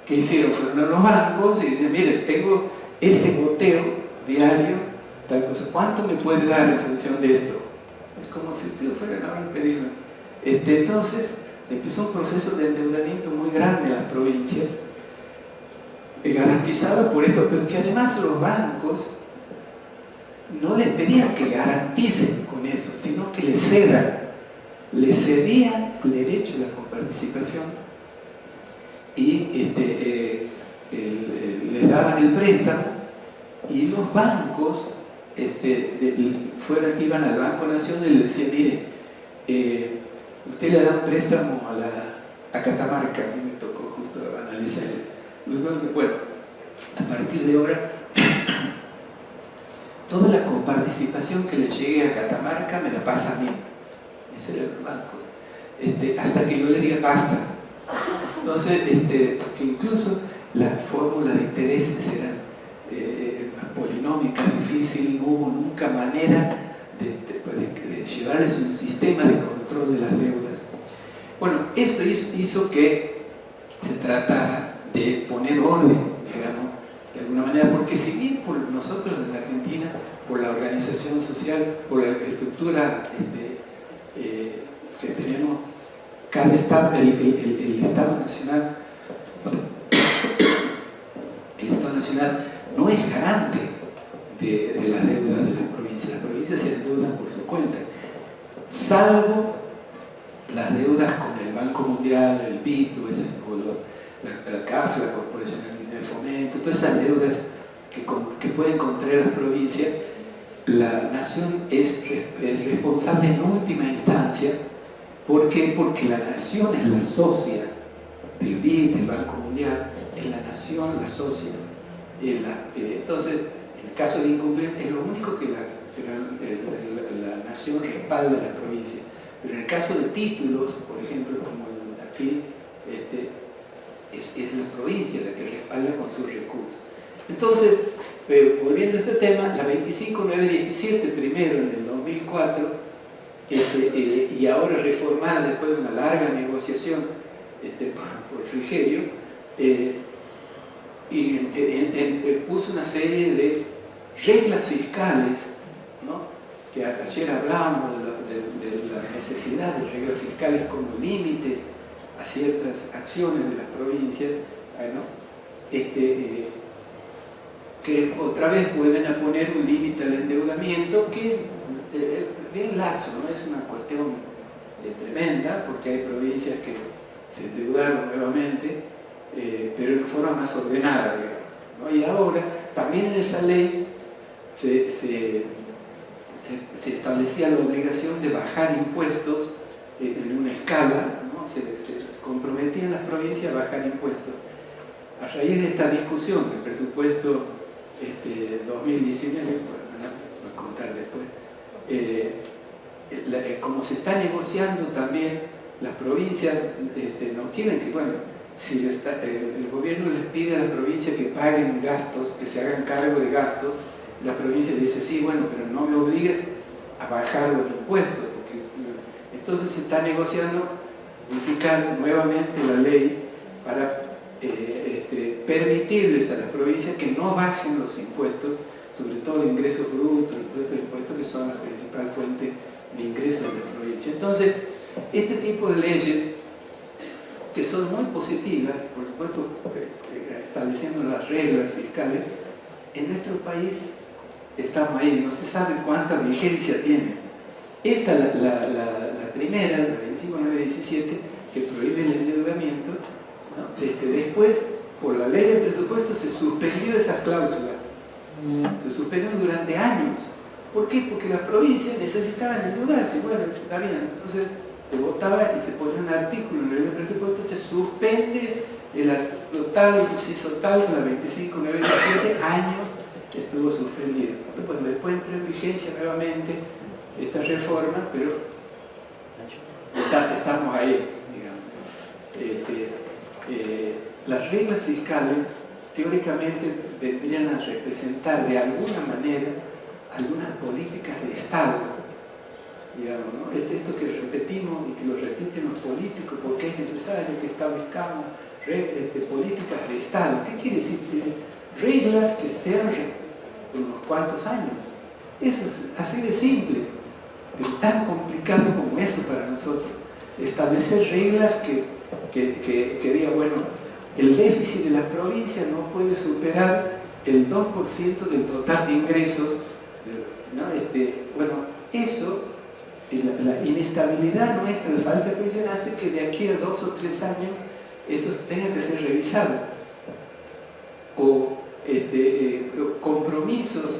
¿qué hicieron? Fueron a los bancos y dijeron, mire, tengo este goteo diario, tal cosa, ¿cuánto me puede dar en función de esto? Es como si ustedes fueran a pedirme. Entonces empezó un proceso de endeudamiento muy grande en las provincias, garantizado por esto, pero que además los bancos no les pedían que garanticen con eso, sino que les cedían el derecho a la coparticipación y les daban el préstamo, y los bancos iban al Banco Nación y le decían, mire, usted le da un préstamo a Catamarca, a mí me tocó justo analizar. Bueno, a partir de ahora, toda la coparticipación que le llegue a Catamarca me la pasa a mí. Ese era los bancos. Hasta que yo le diga basta. Entonces, porque incluso las fórmulas de intereses eran polinómicas, difíciles, no hubo nunca manera de llevarles un sistema de control de las deudas. Bueno, esto hizo que se tratara de poner orden, digamos, de alguna manera, porque si bien por nosotros en la Argentina, por la organización social, por la estructura que tenemos, cada estado, el Estado Nacional, no es garante de las deudas de las provincias se endeudan por su cuenta, salvo las deudas con el Banco Mundial, el BID, la CAF, la Corporación de Fomento, todas esas deudas que pueden contraer las provincias. La Nación es responsable en última instancia. ¿Por qué? Porque la Nación es la socia del BID, del Banco Mundial, es la Nación la socia. Entonces, en el caso de incumplimiento, es lo único que la Nación respalda a la provincia. Pero en el caso de títulos, por ejemplo, como aquí, es la provincia la que respalda con sus recursos. Entonces, volviendo a este tema, la 25917, primero en el 2004, y ahora reformada después de una larga negociación por Frigerio, puso una serie de reglas fiscales, ¿no? Que ayer hablábamos de la necesidad de reglas fiscales como límites a ciertas acciones de las provincias, ¿no? Que otra vez vuelven a poner un límite al endeudamiento que es bien laxo, no es una cuestión tremenda, porque hay provincias que se endeudaron nuevamente, pero en forma más ordenada, digamos, ¿no? Y ahora, también en esa ley se establecía la obligación de bajar impuestos en una escala, ¿no? Se comprometían las provincias a bajar impuestos. A raíz de esta discusión del presupuesto 2019, voy a contar después, como se está negociando también, las provincias no quieren que, bueno, si el gobierno les pide a las provincias que paguen gastos, que se hagan cargo de gastos, la provincia dice, sí, bueno, pero no me obligues a bajar los impuestos, porque entonces se está negociando modificar nuevamente la ley para permitirles a las provincias que no bajen los impuestos, sobre todo ingresos brutos, los impuestos que son la principal fuente de ingresos de la provincia. Entonces, este tipo de leyes, que son muy positivas, por supuesto, estableciendo las reglas fiscales, en nuestro país estamos ahí, no se sabe cuánta vigencia tiene. Esta, la primera, la 25917, que prohíbe el endeudamiento, ¿no? Después, por la ley de presupuesto, se suspendió esas cláusulas. Se suspendió durante años. ¿Por qué? Porque las provincias necesitaban endeudarse. Bueno, está bien, entonces se votaba y se ponía un artículo en la ley de presupuesto, se suspende el total, inciso tal, la 25917, años estuvo suspendido. Bueno, después entró en vigencia nuevamente esta reforma, pero estamos ahí, digamos. Las reglas fiscales teóricamente vendrían a representar de alguna manera algunas políticas de Estado, digamos, ¿no? Esto que repetimos y que lo repiten los políticos porque es necesario que establezcamos políticas de Estado. ¿Qué quiere decir? Reglas que sean unos cuantos años. Eso es así de simple, pero tan complicado como eso para nosotros. Establecer reglas que digan, bueno, el déficit de las provincias no puede superar el 2% del total de ingresos, ¿no? Bueno, eso, la inestabilidad nuestra, la falta de previsión, hace que de aquí a 2 o 3 años eso tenga que ser revisado. O compromisos,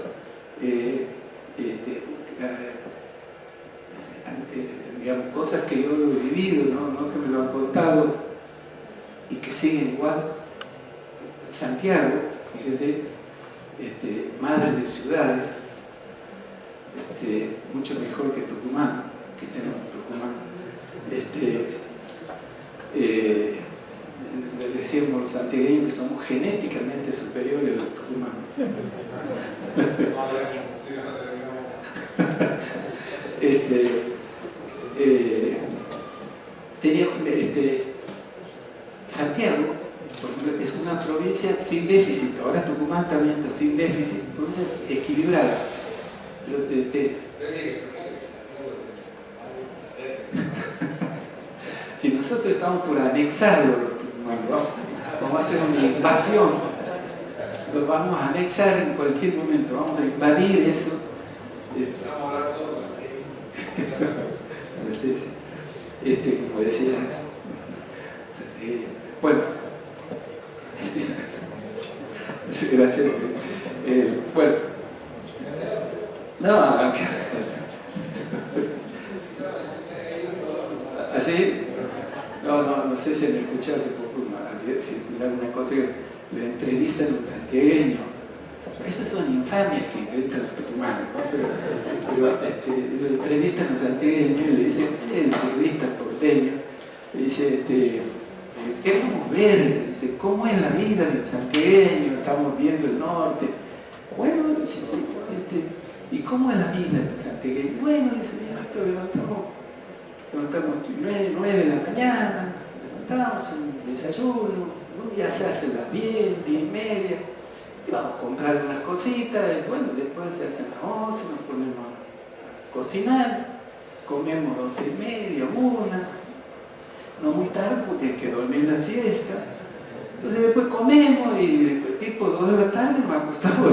digamos, cosas que yo he vivido, no que me lo han contado y que siguen igual. Santiago, fíjense, madre de ciudades, mucho mejor que Tucumán, que tenemos Tucumán. Decíamos los santiagueños que somos genéticamente superiores a los tucumanos. Santiago, por ejemplo, es una provincia sin déficit. Ahora Tucumán también está sin déficit, provincia equilibrada. Si nosotros estamos por anexarlo, los tucumanos, vamos a hacer una invasión, los vamos a anexar en cualquier momento, vamos a invadir eso. Como decía, bueno, gracias. Bueno, no, así, no sé si han escuchado hace poco circular una cosa que le entrevistan a un santiagueño. Esas son infamias que inventan los tucumanos, ¿no? Pero lo entrevistan a un santiagueño y le dicen, el periodista porteño, le dice, queremos ver, dice, cómo es la vida del santiagueño, estamos viendo el norte. Bueno, dice, ¿y cómo es la vida del santiagueño? Bueno, dice, nosotros levantamos 9 de la mañana, levantamos un desayuno, ya se hace las 10, 10:30, y vamos a comprar unas cositas, y bueno, después se hacen las 11, nos ponemos a cocinar, comemos 12:30, 1, no muy tarde porque hay que dormir la siesta. Entonces después comemos y tipo 2 de la tarde nos acostamos,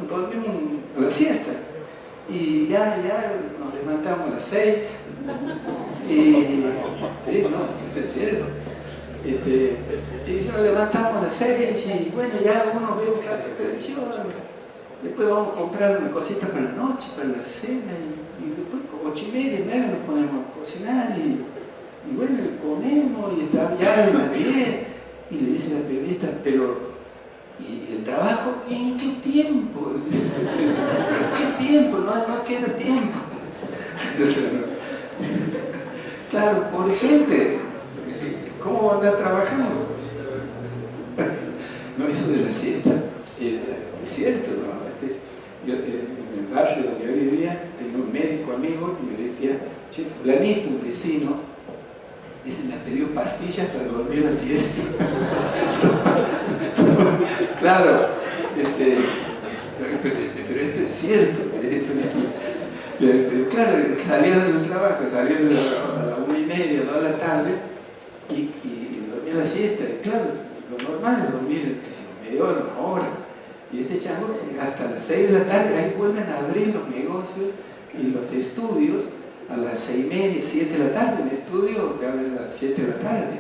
dormimos a la siesta. Y ya nos levantamos a las 6. Y sí, no, eso es cierto. Y nos levantamos a las 6 y bueno, ya uno ve un rato de televisión. Después vamos a comprar una cosita para la noche, para la cena. Y después, 8:30, 9 nos ponemos a cocinar. Y bueno, le comemos y está ya de las 10. Y le dice la periodista, pero ¿y el trabajo? ¿En qué tiempo? ¿En qué tiempo? No queda tiempo. Claro, pobre gente, ¿cómo va a andar trabajando? No, eso de la siesta, es cierto, ¿no? Yo, en el barrio donde yo vivía, tenía un médico amigo y me decía, che, fulanito, un vecino, ese me pidió pastillas para dormir la siesta. Claro, pero esto es cierto. Claro, salía del trabajo, salía a la 1:30, 2 de la tarde y dormía la siesta. Y claro, lo normal es dormir media hora, 1 hora. Y este chavo, hasta las 6 de la tarde, ahí vuelven a abrir los negocios y los estudios a las 6:30, 7 de la tarde. El estudio te abre a las 7 de la tarde.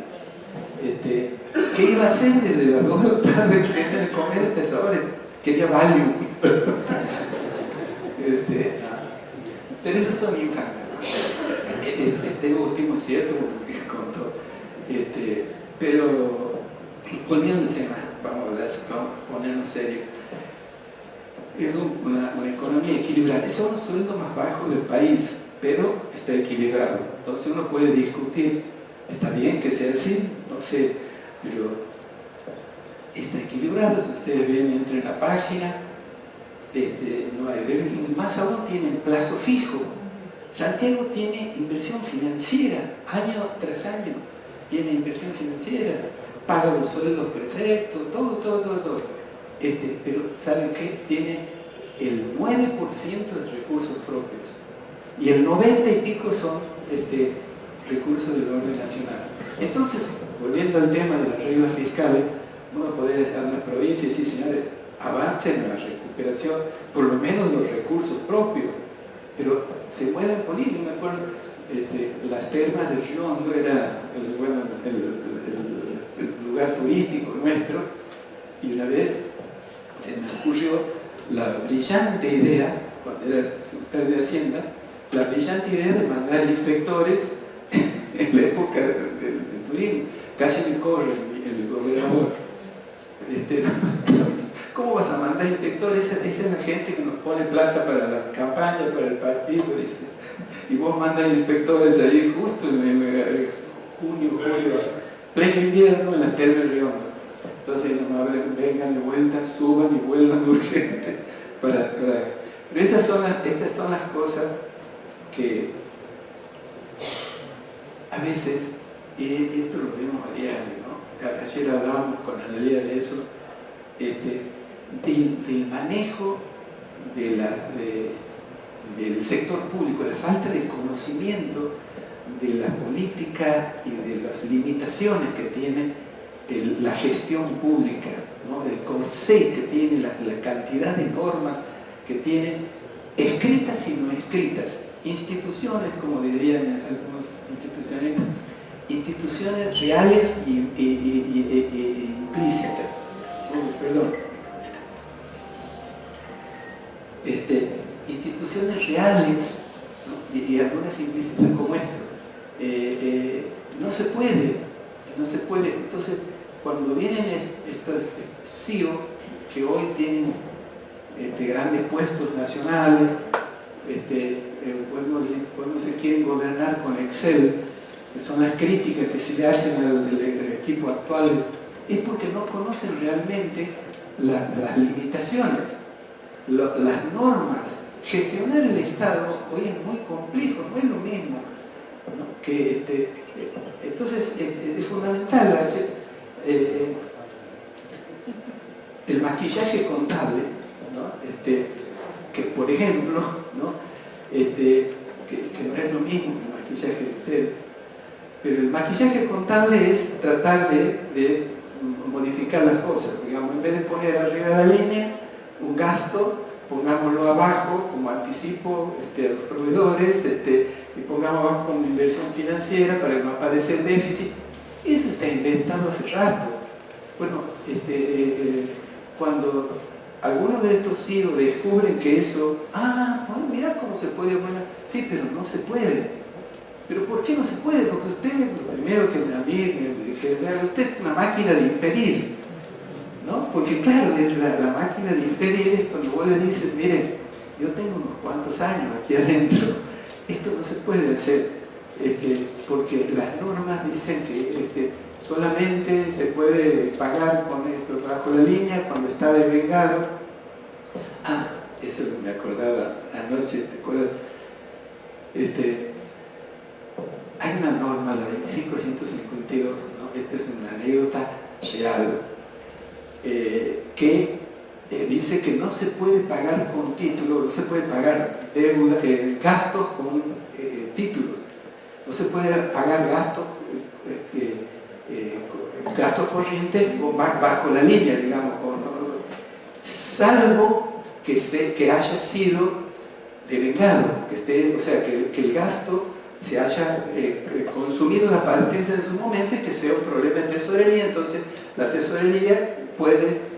¿Qué iba a hacer desde las 2 de la tarde que tenía que comer hasta esa hora? Quería Valium. Pero esos son infantes. Este último es cierto, porque contó. Pero, volviendo al tema, vamos a ponernos serios. Es una economía equilibrada. Son los sueldos más bajos del país, pero está equilibrado. Entonces uno puede discutir, ¿está bien que sea así? No sé, pero está equilibrado. Si ustedes ven, entran en la página, no hay, más aún tienen plazo fijo. Santiago tiene inversión financiera, año tras año, tiene inversión financiera, paga los sueldos perfectos, todo. Pero ¿saben qué? Tiene el 9% de recursos propios y el 90 y pico son recursos del orden nacional. Entonces, volviendo al tema de las reglas fiscales, uno puede estar en la provincia y decir, señores, avancen en la recuperación, por lo menos los recursos propios, pero se mueven políticos. Me acuerdo, las termas de Río Hondo era el lugar turístico nuestro, y una vez se me ocurrió la brillante idea, cuando era secretario de Hacienda, la brillante idea de mandar inspectores en la época del turismo. Casi me corre el gobernador. ¿Cómo vas a mandar inspectores? Esa es la gente que nos pone plata para la campaña, para el partido. Y vos mandas inspectores ahí justo en junio, julio, pleno invierno en las termas de Río Hondo. Entonces vengan de vuelta, suban y vuelvan urgente. Pero estas son las cosas que a veces, esto lo vemos a diario, ¿no? Ayer hablábamos con Analía de eso, del manejo del sector público, la falta de conocimiento de la política y de las limitaciones que tiene la gestión pública, ¿no? El corsé que tiene, la cantidad de normas que tienen, escritas y no escritas, instituciones, como dirían algunos instituciones reales y implícitas. Perdón. Instituciones reales, ¿no? y algunas implícitas como esto. No se puede. Entonces, cuando vienen estos CEO que hoy tienen grandes puestos nacionales, cuando se quieren gobernar con Excel, que son las críticas que se le hacen al equipo actual, es porque no conocen realmente las limitaciones, las normas. Gestionar el Estado hoy es muy complejo, no es lo mismo, ¿no? Entonces es fundamental hacer el maquillaje contable, ¿no? Que por ejemplo, ¿no? Que no es lo mismo que el maquillaje de ustedes, pero el maquillaje contable es tratar de modificar las cosas. Digamos, en vez de poner arriba de la línea un gasto, pongámoslo abajo como anticipo a los proveedores, y pongamos abajo como inversión financiera para que no aparezca el déficit. Eso está inventado hace rato. Bueno, cuando algunos de estos CEOs descubren que eso, bueno, mira cómo se puede, bueno, sí, pero no se puede. ¿Pero por qué no se puede? Porque usted, lo primero que a mí me dijeron, usted es una máquina de impedir, ¿no? Porque claro, es la máquina de impedir es cuando vos le dices, mire, yo tengo unos cuantos años aquí adentro, esto no se puede hacer, porque las normas dicen que solamente se puede pagar con esto bajo la línea cuando está devengado. Ah, eso me acordaba anoche, ¿te acuerdas? Hay una norma, la 25152, ¿no? Esta es una anécdota real, que dice que no se puede pagar con título, no se puede pagar deuda, gastos con títulos, no se puede pagar gastos, gastos corrientes bajo la línea, digamos, salvo que haya sido devengado, o sea, que el gasto se haya consumido la partida en su momento y que sea un problema de tesorería. Entonces la tesorería puede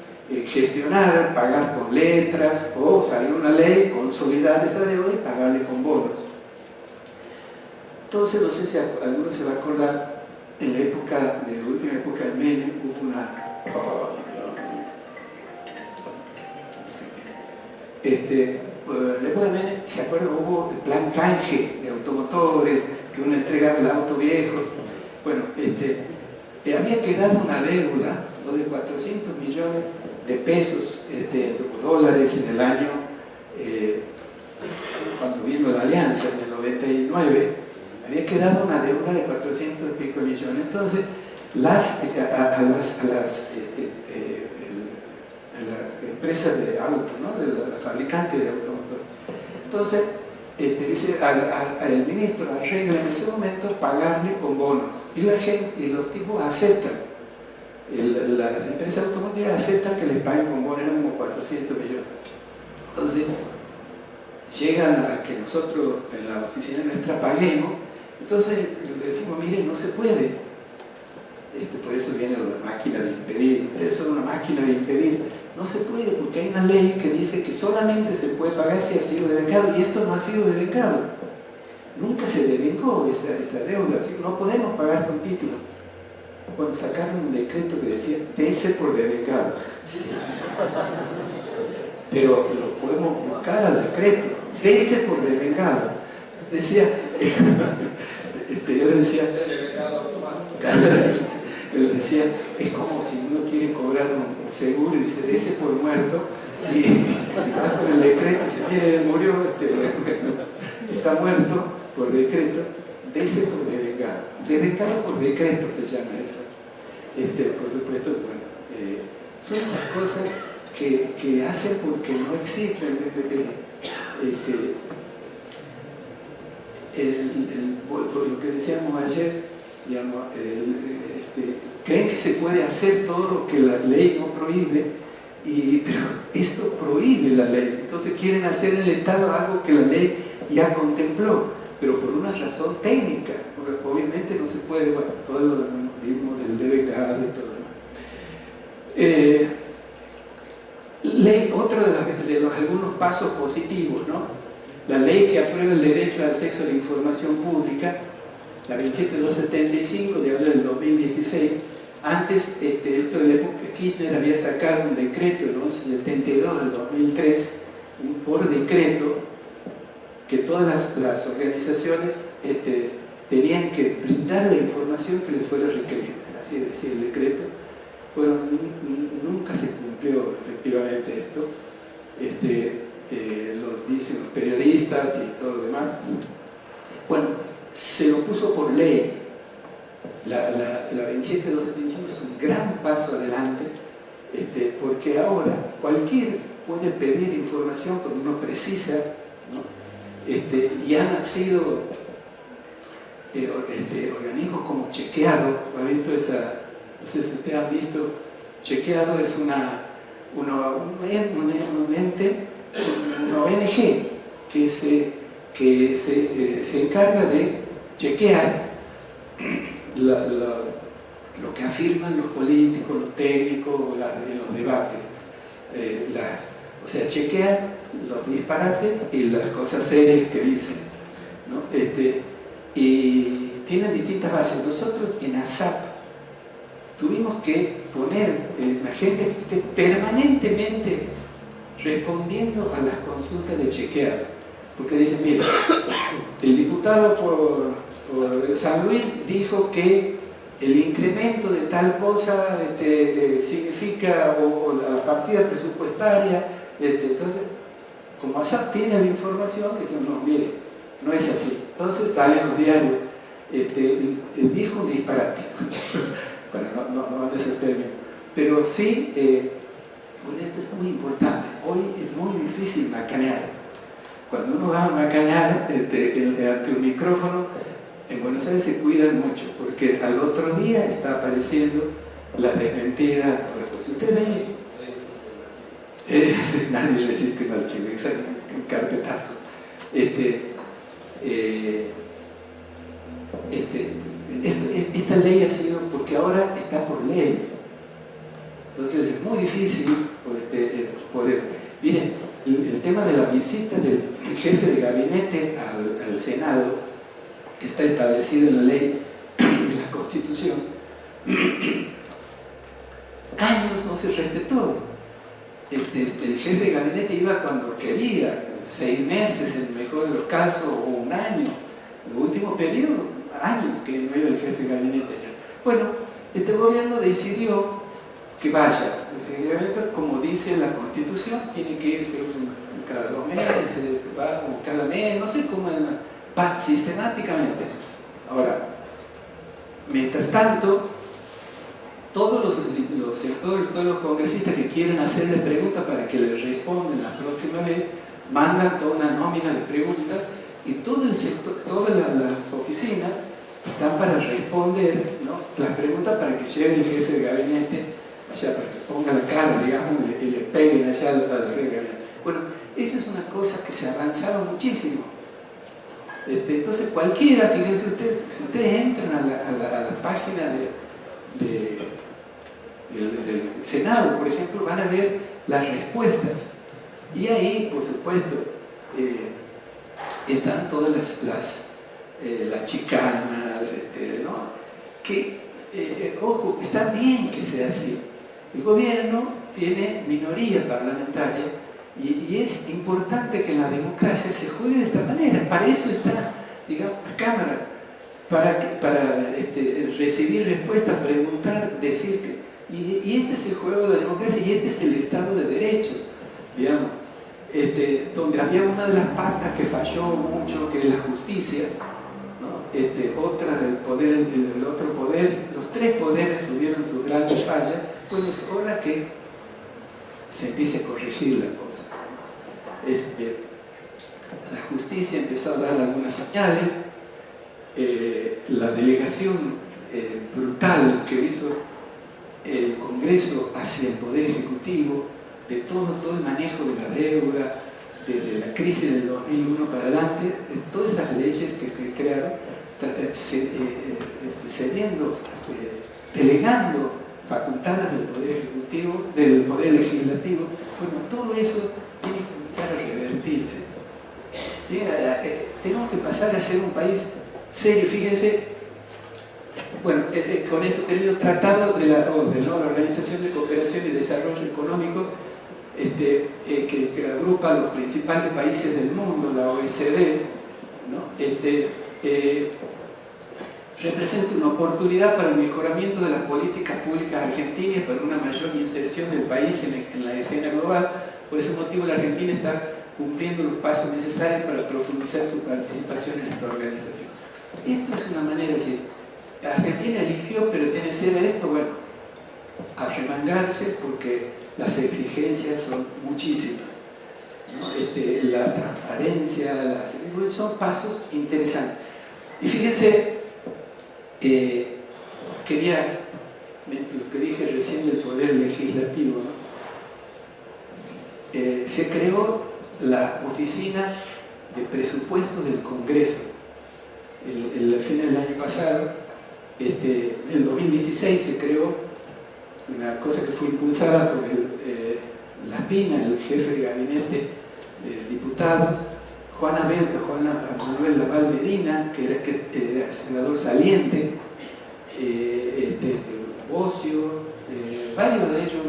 gestionar, pagar con letras o salir una ley, consolidar esa deuda y pagarle con bonos. Entonces, no sé si alguno se va a acordar, en la última época de Menem hubo una... la época de Menem, ¿se acuerdan? Hubo el plan canje de automotores, que uno entregaba el auto viejo. Bueno, había quedado una deuda, ¿no?, de 400 millones de pesos, dólares en el año, cuando vino la alianza, en el 99, había quedado una deuda de 400 y pico millones. Entonces, las empresas de autos, ¿no?, de los fabricantes de automotores. Entonces, dice al ministro, arregla en ese momento pagarle con bonos. Y la gente, y los tipos aceptan. Las empresas automotrices aceptan que les paguen con bonos, eran como 400 millones. Entonces, llegan a que nosotros en la oficina nuestra paguemos. Entonces le decimos, mire, no se puede. Por eso viene la máquina de impedir. Ustedes son una máquina de impedir. No se puede, porque hay una ley que dice que solamente se puede pagar si ha sido devengado, y esto no ha sido devengado. Nunca se devengó esta deuda, así que no podemos pagar con título. Bueno, sacaron un decreto que decía, dese por devengado. Pero lo podemos buscar al decreto, dese por devengado. Decía, yo le decía, yo decía, es como si uno quiere cobrar un seguro y dice, dese por muerto, y vas con el decreto y dice, mire, murió, está muerto por decreto, dese por devengado. Devengado por decreto se llama eso. Por supuesto, bueno, son esas cosas que hacen porque no existen. Lo que decíamos ayer, digamos, creen que se puede hacer todo lo que la ley no prohíbe, pero esto prohíbe la ley. Entonces quieren hacer en el Estado algo que la ley ya contempló, pero por una razón técnica, porque obviamente no se puede, bueno, todo lo mismo del devengado y todo lo demás. Otro de los algunos pasos positivos, ¿no? La ley que aprueba el derecho al acceso a la información pública, la 27275 del 2016. Antes, esto de la época de Kirchner había sacado un decreto, el 1172 del 2003, por decreto, que todas las organizaciones tenían que brindar la información que les fuera requerida. Así decía el decreto. Bueno, nunca se cumplió efectivamente esto. Lo dicen los periodistas y todo lo demás. Bueno, se lo puso por ley. La 27275 es un gran paso adelante, porque ahora cualquiera puede pedir información cuando uno precisa, ¿no? Y han nacido organismos como Chequeado. ¿Ha visto esa? No sé si ustedes han visto. Chequeado es un ente, una ONG que se encarga de chequear lo que afirman los políticos, los técnicos en los debates. O sea, chequean los disparates y las cosas serias que dicen, ¿no? Y tienen distintas bases. Nosotros en ASAP tuvimos que poner la gente que esté permanentemente respondiendo a las consultas de chequeado. porque dicen, mira, el diputado por San Luis dijo que el incremento de tal cosa significa, o la partida presupuestaria, entonces, como ASAP tiene la información, dicen, no, mire, no es así. Entonces salen los diarios, dijo un disparate, bueno, no en esos términos, pero sí, bueno, esto es muy importante, hoy es muy difícil macanear. Cuando uno va a macanear ante un micrófono, en Buenos Aires se cuidan mucho, porque al otro día está apareciendo la desmentida. Por ejemplo, si usted ve, nadie resiste mal chivo, un carpetazo. Esta ley ha sido, porque ahora está por ley, entonces es muy difícil poder. Miren, el tema de la visita del jefe de gabinete al Senado está establecido en la ley, en la Constitución. Años no se respetó. El jefe de gabinete iba cuando quería, 6 meses en el mejor de los casos, o un año. En el último periodo, años que no iba el jefe de gabinete. Bueno, este gobierno decidió que vaya. Como dice la Constitución, tiene que ir cada 2 meses, va cada mes, no sé cómo va sistemáticamente. Ahora, mientras tanto, todos los sectores, todos los congresistas que quieren hacerle preguntas para que les respondan la próxima vez, mandan toda una nómina de preguntas y todo el sector, todas las oficinas están para responder, ¿no?, las preguntas para que llegue el jefe de gabinete, allá para que ponga la cara, digamos, y le peguen allá al jefe de gabinete. Bueno, eso es una cosa que se ha avanzado muchísimo. Entonces cualquiera, fíjense ustedes, si ustedes entran a la página del Senado, por ejemplo, van a ver las respuestas. Y ahí, por supuesto, están todas las chicanas, ¿no?, que, ojo, está bien que sea así. El gobierno tiene minoría parlamentaria y es importante que en la democracia se juegue de esta manera. Para eso está, digamos, la Cámara, para recibir respuestas, preguntar, decir que... Y este es el juego de la democracia y este es el Estado de Derecho, digamos. Donde había una de las patas que falló mucho, que es la justicia, ¿no? Otra del poder, el otro poder, los 3 poderes tuvieron sus grandes fallas. Pues es hora que se empiece a corregir la cosa. La justicia empezó a dar algunas señales, la delegación brutal que hizo el Congreso hacia el Poder Ejecutivo, de todo el manejo de la deuda, desde la crisis del 2001 para adelante, todas esas leyes que crearon, cediendo, delegando facultades del Poder Ejecutivo, del Poder Legislativo. Bueno, todo eso tiene que comenzar a revertirse. Tenemos que pasar a ser un país serio. Fíjense, bueno, con esto el tratado de la Organización de Cooperación y Desarrollo Económico, que agrupa a los principales países del mundo, la OECD, ¿no?, representa una oportunidad para el mejoramiento de las políticas públicas argentinas y para una mayor inserción del país en la escena global. Por ese motivo la Argentina está cumpliendo los pasos necesarios para profundizar su participación en esta organización. Esto es una manera de decir, Argentina eligió pertenecer a esto, bueno, a remangarse, porque las exigencias son muchísimas, ¿no? La transparencia, son pasos interesantes. Y fíjense, quería, lo que dije recién del Poder Legislativo, ¿no? Se creó la Oficina de Presupuesto del Congreso el fin del año pasado. En el 2016 se creó una cosa que fue impulsada por Lapina, el jefe de gabinete de diputados, Juan Manuel Laval Medina, que era senador saliente, Bocio, varios de ellos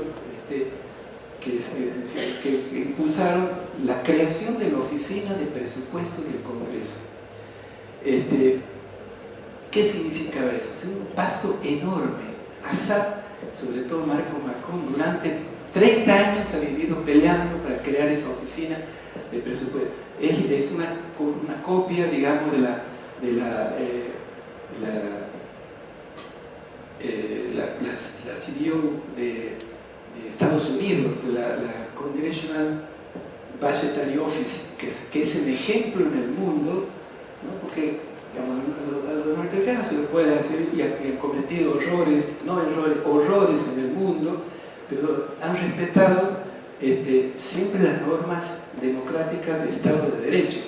que impulsaron la creación de la Oficina Oficina de Presupuesto del Congreso. ¿Qué significaba eso? Es un paso enorme. Assad, sobre todo Marco Macron, durante 30 años ha vivido peleando para crear esa oficina de presupuesto. Es una copia, digamos, de la CBO de Estados Unidos, la Congressional Budgetary Office, que es el ejemplo en el mundo, ¿no? Porque digamos, a los norteamericanos se lo puede hacer y han cometido horrores en el mundo, pero han respetado siempre las normas democráticas de Estado de Derecho.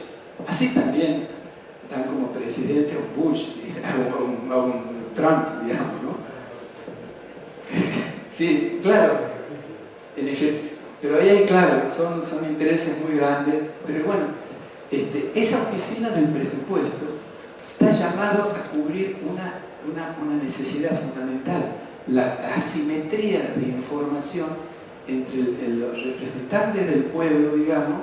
Así también dan como presidente a un Bush, a un Trump, digamos, ¿no? Sí, claro, pero ahí hay, claro, son intereses muy grandes, pero bueno, esa oficina del presupuesto está llamado a cubrir una necesidad fundamental, la asimetría de información entre los representantes del pueblo, digamos,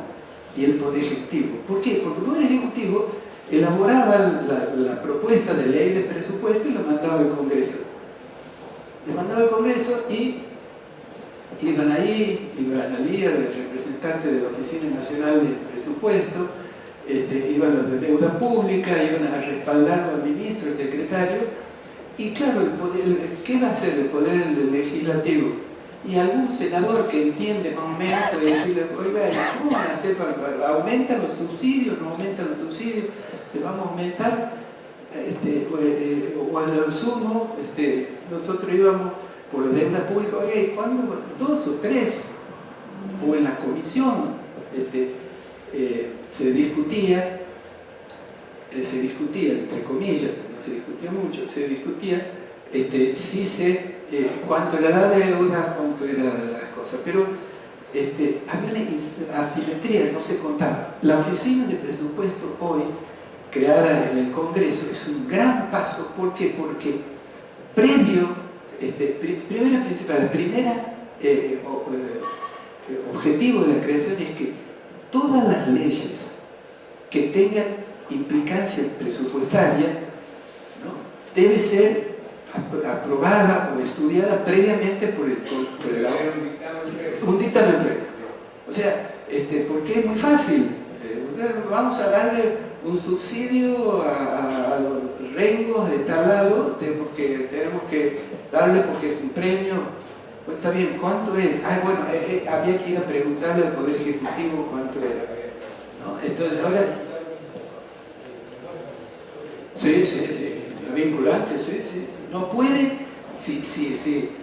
y el Poder Ejecutivo. ¿Por qué? Porque el Poder Ejecutivo elaboraba la propuesta de ley de presupuesto y lo mandaba al Congreso. Le mandaba al Congreso y iban allí el representante de la Oficina Nacional de Presupuesto, iban los de deuda pública, iban a respaldarlo al ministro, al secretario, y claro, ¿qué va a hacer el Poder Legislativo? Y algún senador que entiende más o menos puede decirle, oiga, ¿cómo van a hacer? ¿Aumentan los subsidios? ¿No aumentan los subsidios? ¿Le vamos a aumentar? O al sumo, nosotros íbamos por la deuda pública, oiga, ¿y cuándo? 2 o 3, o en la comisión, se discutía, entre comillas, no se discutía mucho, se discutía cuánto era la deuda, cuánto eran las cosas, pero había una asimetría, no se contaba. La oficina de presupuesto hoy, creada en el Congreso, es un gran paso. ¿Por qué? Porque previo, objetivo de la creación es que todas las leyes que tengan implicancia presupuestaria, ¿no?, debe ser aprobada o estudiada previamente por el un dictamen previo. O sea, porque es muy fácil. Vamos a darle un subsidio a los rengos de tal lado, tenemos que darle porque es un premio. Pues está bien, ¿cuánto es? Bueno, había que ir a preguntarle al Poder Ejecutivo cuánto era, ¿no? Entonces, ahora... Sí, vinculante, sí. No puede, sí,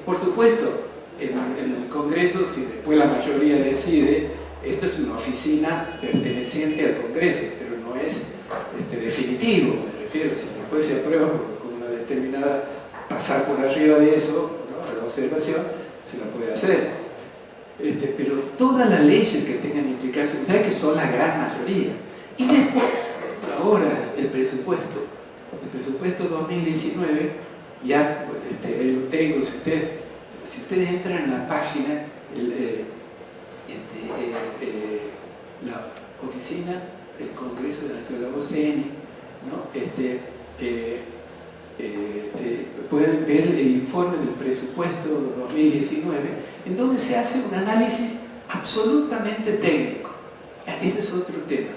por supuesto, en el Congreso, si después la mayoría decide, esto es una oficina perteneciente al Congreso, pero no es definitivo, me refiero, si después se aprueba con una determinada, pasar por arriba de eso, ¿no?, a la observación, se la puede hacer. Pero todas las leyes que tengan implicación, ¿sabe que son la gran mayoría? Y después, ahora, el presupuesto 2019, ya lo tengo, si ustedes entran en la página, la oficina del Congreso de la Ciudad, la OCN, ¿no?, pueden ver el informe del presupuesto 2019, en donde se hace un análisis absolutamente técnico. Ese es otro tema.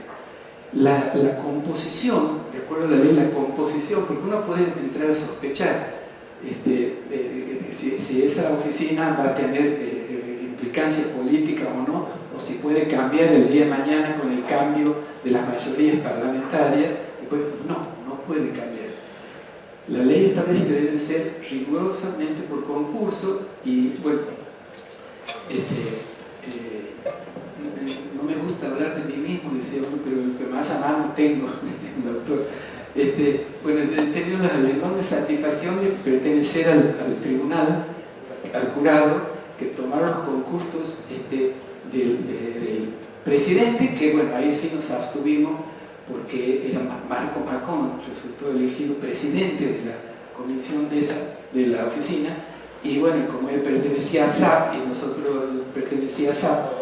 La composición, de acuerdo a la ley, la composición, porque uno puede entrar a sospechar si esa oficina va a tener implicancia política o no, o si puede cambiar el día de mañana con el cambio de las mayorías parlamentarias. No puede cambiar. La ley establece que deben ser rigurosamente por concurso y, bueno, no me gusta hablar de mí mismo, decía uno, pero lo que más a mano tengo, dice un doctor. Bueno, he tenido la enorme satisfacción de pertenecer al tribunal, al jurado, que tomaron los concursos del presidente, que bueno, ahí sí nos abstuvimos, porque era Marco Macron, resultó elegido presidente de la comisión de la oficina, y bueno, como él pertenecía a SAP y nosotros pertenecía a SAP,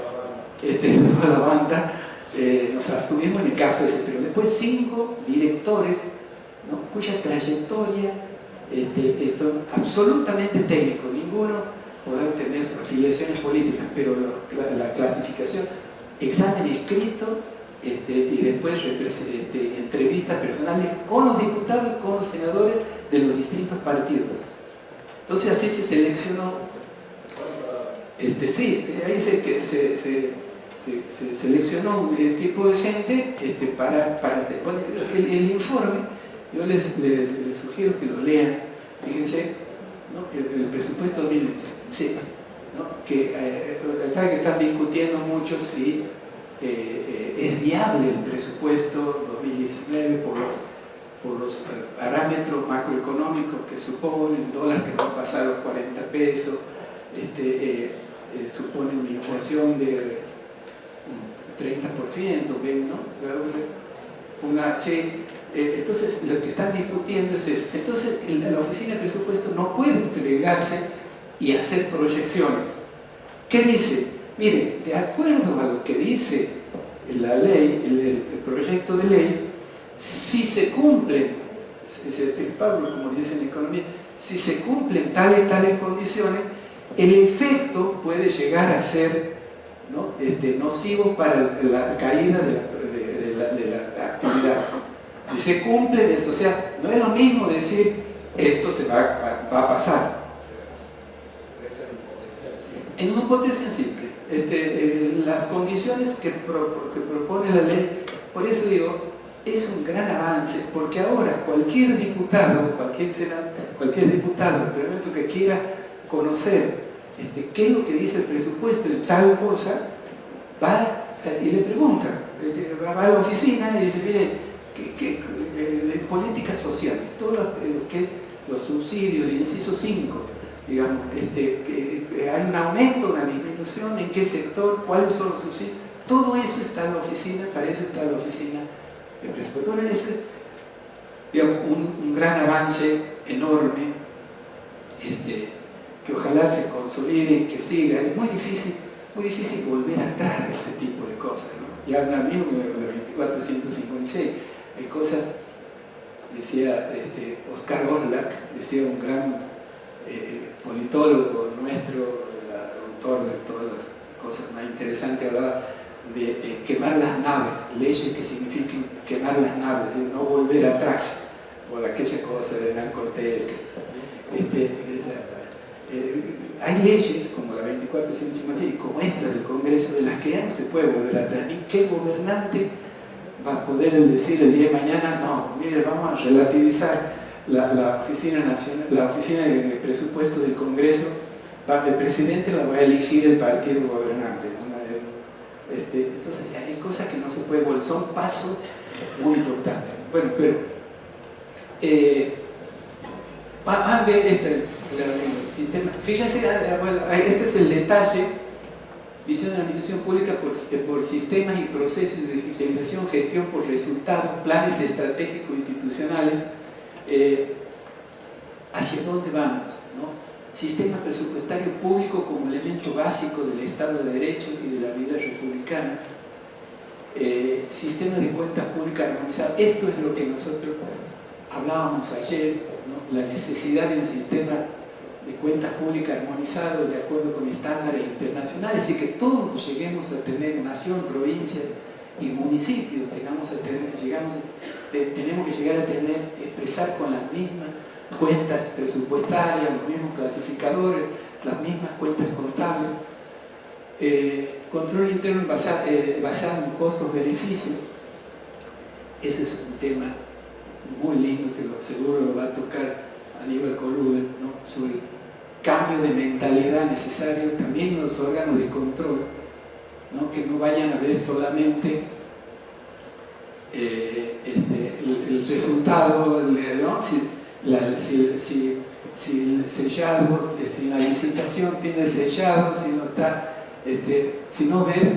toda la banda, nos abstuvimos en el caso ese, pero después 5 directores, ¿no?, cuya trayectoria son absolutamente técnicos, ninguno podrá tener sus afiliaciones políticas, pero la clasificación, examen escrito, y después entrevistas personales con los diputados y con los senadores de los distintos partidos. Entonces así se seleccionó, sí, ahí se seleccionó el tipo de gente para hacer. Bueno, el informe, yo les sugiero que lo lean. Fíjense, ¿no?, el presupuesto 2016, ¿no?, que están discutiendo mucho si es viable el presupuesto 2019 por los parámetros macroeconómicos que supone, el dólar que va a pasar a los 40 pesos, supone una inflación de 30%, ¿ven, no? Entonces lo que están discutiendo es eso. Entonces la oficina de presupuesto no puede plegarse y hacer proyecciones. ¿Qué dice? Miren, de acuerdo a lo que dice la ley, el proyecto de ley, si se cumplen, Pablo, como dice en economía, si se cumplen tales condiciones, el efecto puede llegar a ser, ¿no?, nocivo para la caída de la actividad. Si se cumplen esto, o sea, no es lo mismo decir esto se va a pasar. En una hipótesis simple, las condiciones que propone la ley, por eso digo, es un gran avance, porque ahora cualquier diputado, cualquier diputado, el momento que quiera conocer qué es lo que dice el presupuesto de tal cosa, va y le pregunta, va a la oficina y dice, mire, políticas sociales, todo lo que es los subsidios, el inciso 5, digamos, que hay un aumento, una disminución, en qué sector, cuáles son los subsidios, todo eso está en la oficina, para eso está la oficina de presupuesto. Bueno, eso es, digamos, un gran avance enorme, que ojalá se consolide y que siga. Es muy difícil volver atrás de este tipo de cosas, ¿no? Ya habla mismo de la 2456, hay cosas, decía Oscar Orlac, decía un gran politólogo nuestro, autor de todas las cosas más interesantes, hablaba de quemar las naves, leyes que signifiquen quemar las naves, es decir, no volver atrás, por aquella cosa de Hernán Cortés. Hay leyes como la 2450 y como esta del Congreso, de las que ya no se puede volver atrás, ni qué gobernante va a poder decir el día de mañana, no, mire, vamos a relativizar la oficina nacional, la oficina de presupuesto del Congreso, el presidente la va a elegir el partido gobernante, ¿no? Entonces hay cosas que no se pueden volver, son pasos muy importantes. Bueno, pero el sistema, fíjense, bueno, este es el detalle: visión de la administración pública por sistemas y procesos de digitalización, gestión por resultados, planes estratégicos institucionales. ¿Hacia dónde vamos, no? Sistema presupuestario público como elemento básico del Estado de Derecho y de la vida republicana. Sistema de cuentas públicas armonizado. Esto es lo que nosotros hablábamos ayer, ¿no? La necesidad de un sistema de cuentas públicas armonizado de acuerdo con estándares internacionales y que todos lleguemos a tener, nación, provincias y municipios, tenemos que llegar a tener, expresar con las mismas cuentas presupuestarias, los mismos clasificadores, las mismas cuentas contables. Control interno basado en costos-beneficios. Ese es un tema muy lindo que seguro lo va a tocar Aníbal Coluber, ¿no? Sobre el cambio de mentalidad necesario también en los órganos de control, ¿no? Que no vayan a ver solamente el resultado, ¿no? Si el sellado, si la licitación tiene sellado, si no está, si no ver,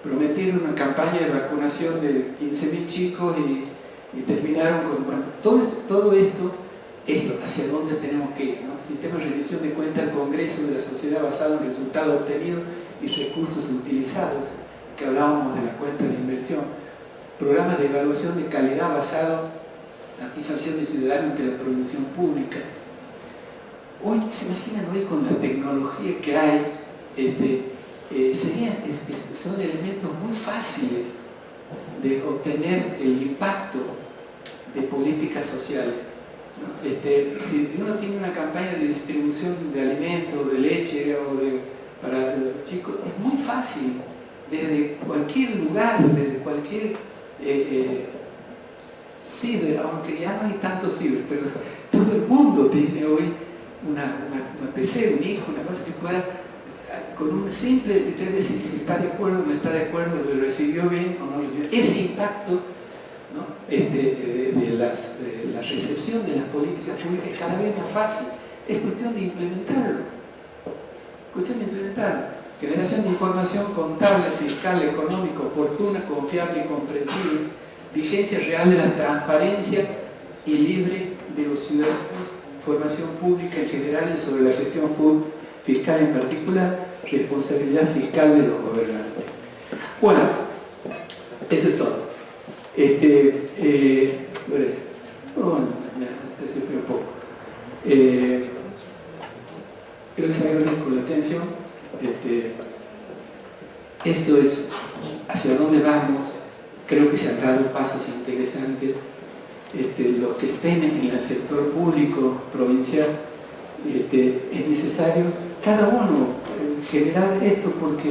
prometieron una campaña de vacunación de 15.000 chicos y terminaron con, bueno, todo esto es hacia dónde tenemos que ir, ¿no? Sistema de rendición de cuentas al Congreso de la sociedad basado en resultados obtenidos y recursos utilizados. que hablábamos de la cuenta de inversión, programas de evaluación de calidad basado en satisfacción de ciudadanos ante la promoción pública. Hoy, se imaginan hoy con la tecnología que hay, son elementos muy fáciles de obtener el impacto de políticas sociales, ¿no? Si uno tiene una campaña de distribución de alimentos, de leche para los chicos, es muy fácil, desde cualquier lugar, desde cualquier ciber, aunque ya no hay tantos ciber, pero todo el mundo tiene hoy una PC, un hijo, una cosa que pueda, con un simple, usted decir si está de acuerdo o no está de acuerdo, lo recibió bien o no lo recibió. Ese impacto, ¿no? de la recepción de las políticas públicas es cada vez más fácil. Es cuestión de implementarlo. Generación de información contable, fiscal, económica, oportuna, confiable y comprensible. Vigencia real de la transparencia y libre de los ciudadanos. Formación pública en general y sobre la gestión fiscal en particular. Responsabilidad fiscal de los gobernantes. Bueno, eso es todo. Bueno, me anticipé un poco. Yo les agradezco la atención. Esto es hacia dónde vamos. Creo que se han dado pasos interesantes. Los que estén en el sector público provincial, es necesario cada uno generar esto, porque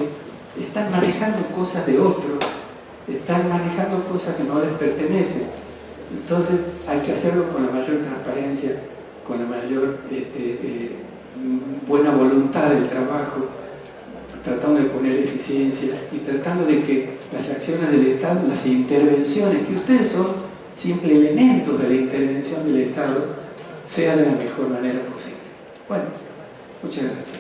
están manejando cosas de otros, están manejando cosas que no les pertenecen. Entonces hay que hacerlo con la mayor transparencia, con la mayor buena voluntad del trabajo, tratando de poner eficiencia y tratando de que las acciones del Estado, las intervenciones, que ustedes son simples elementos de la intervención del Estado, sea de la mejor manera posible. Bueno, muchas gracias.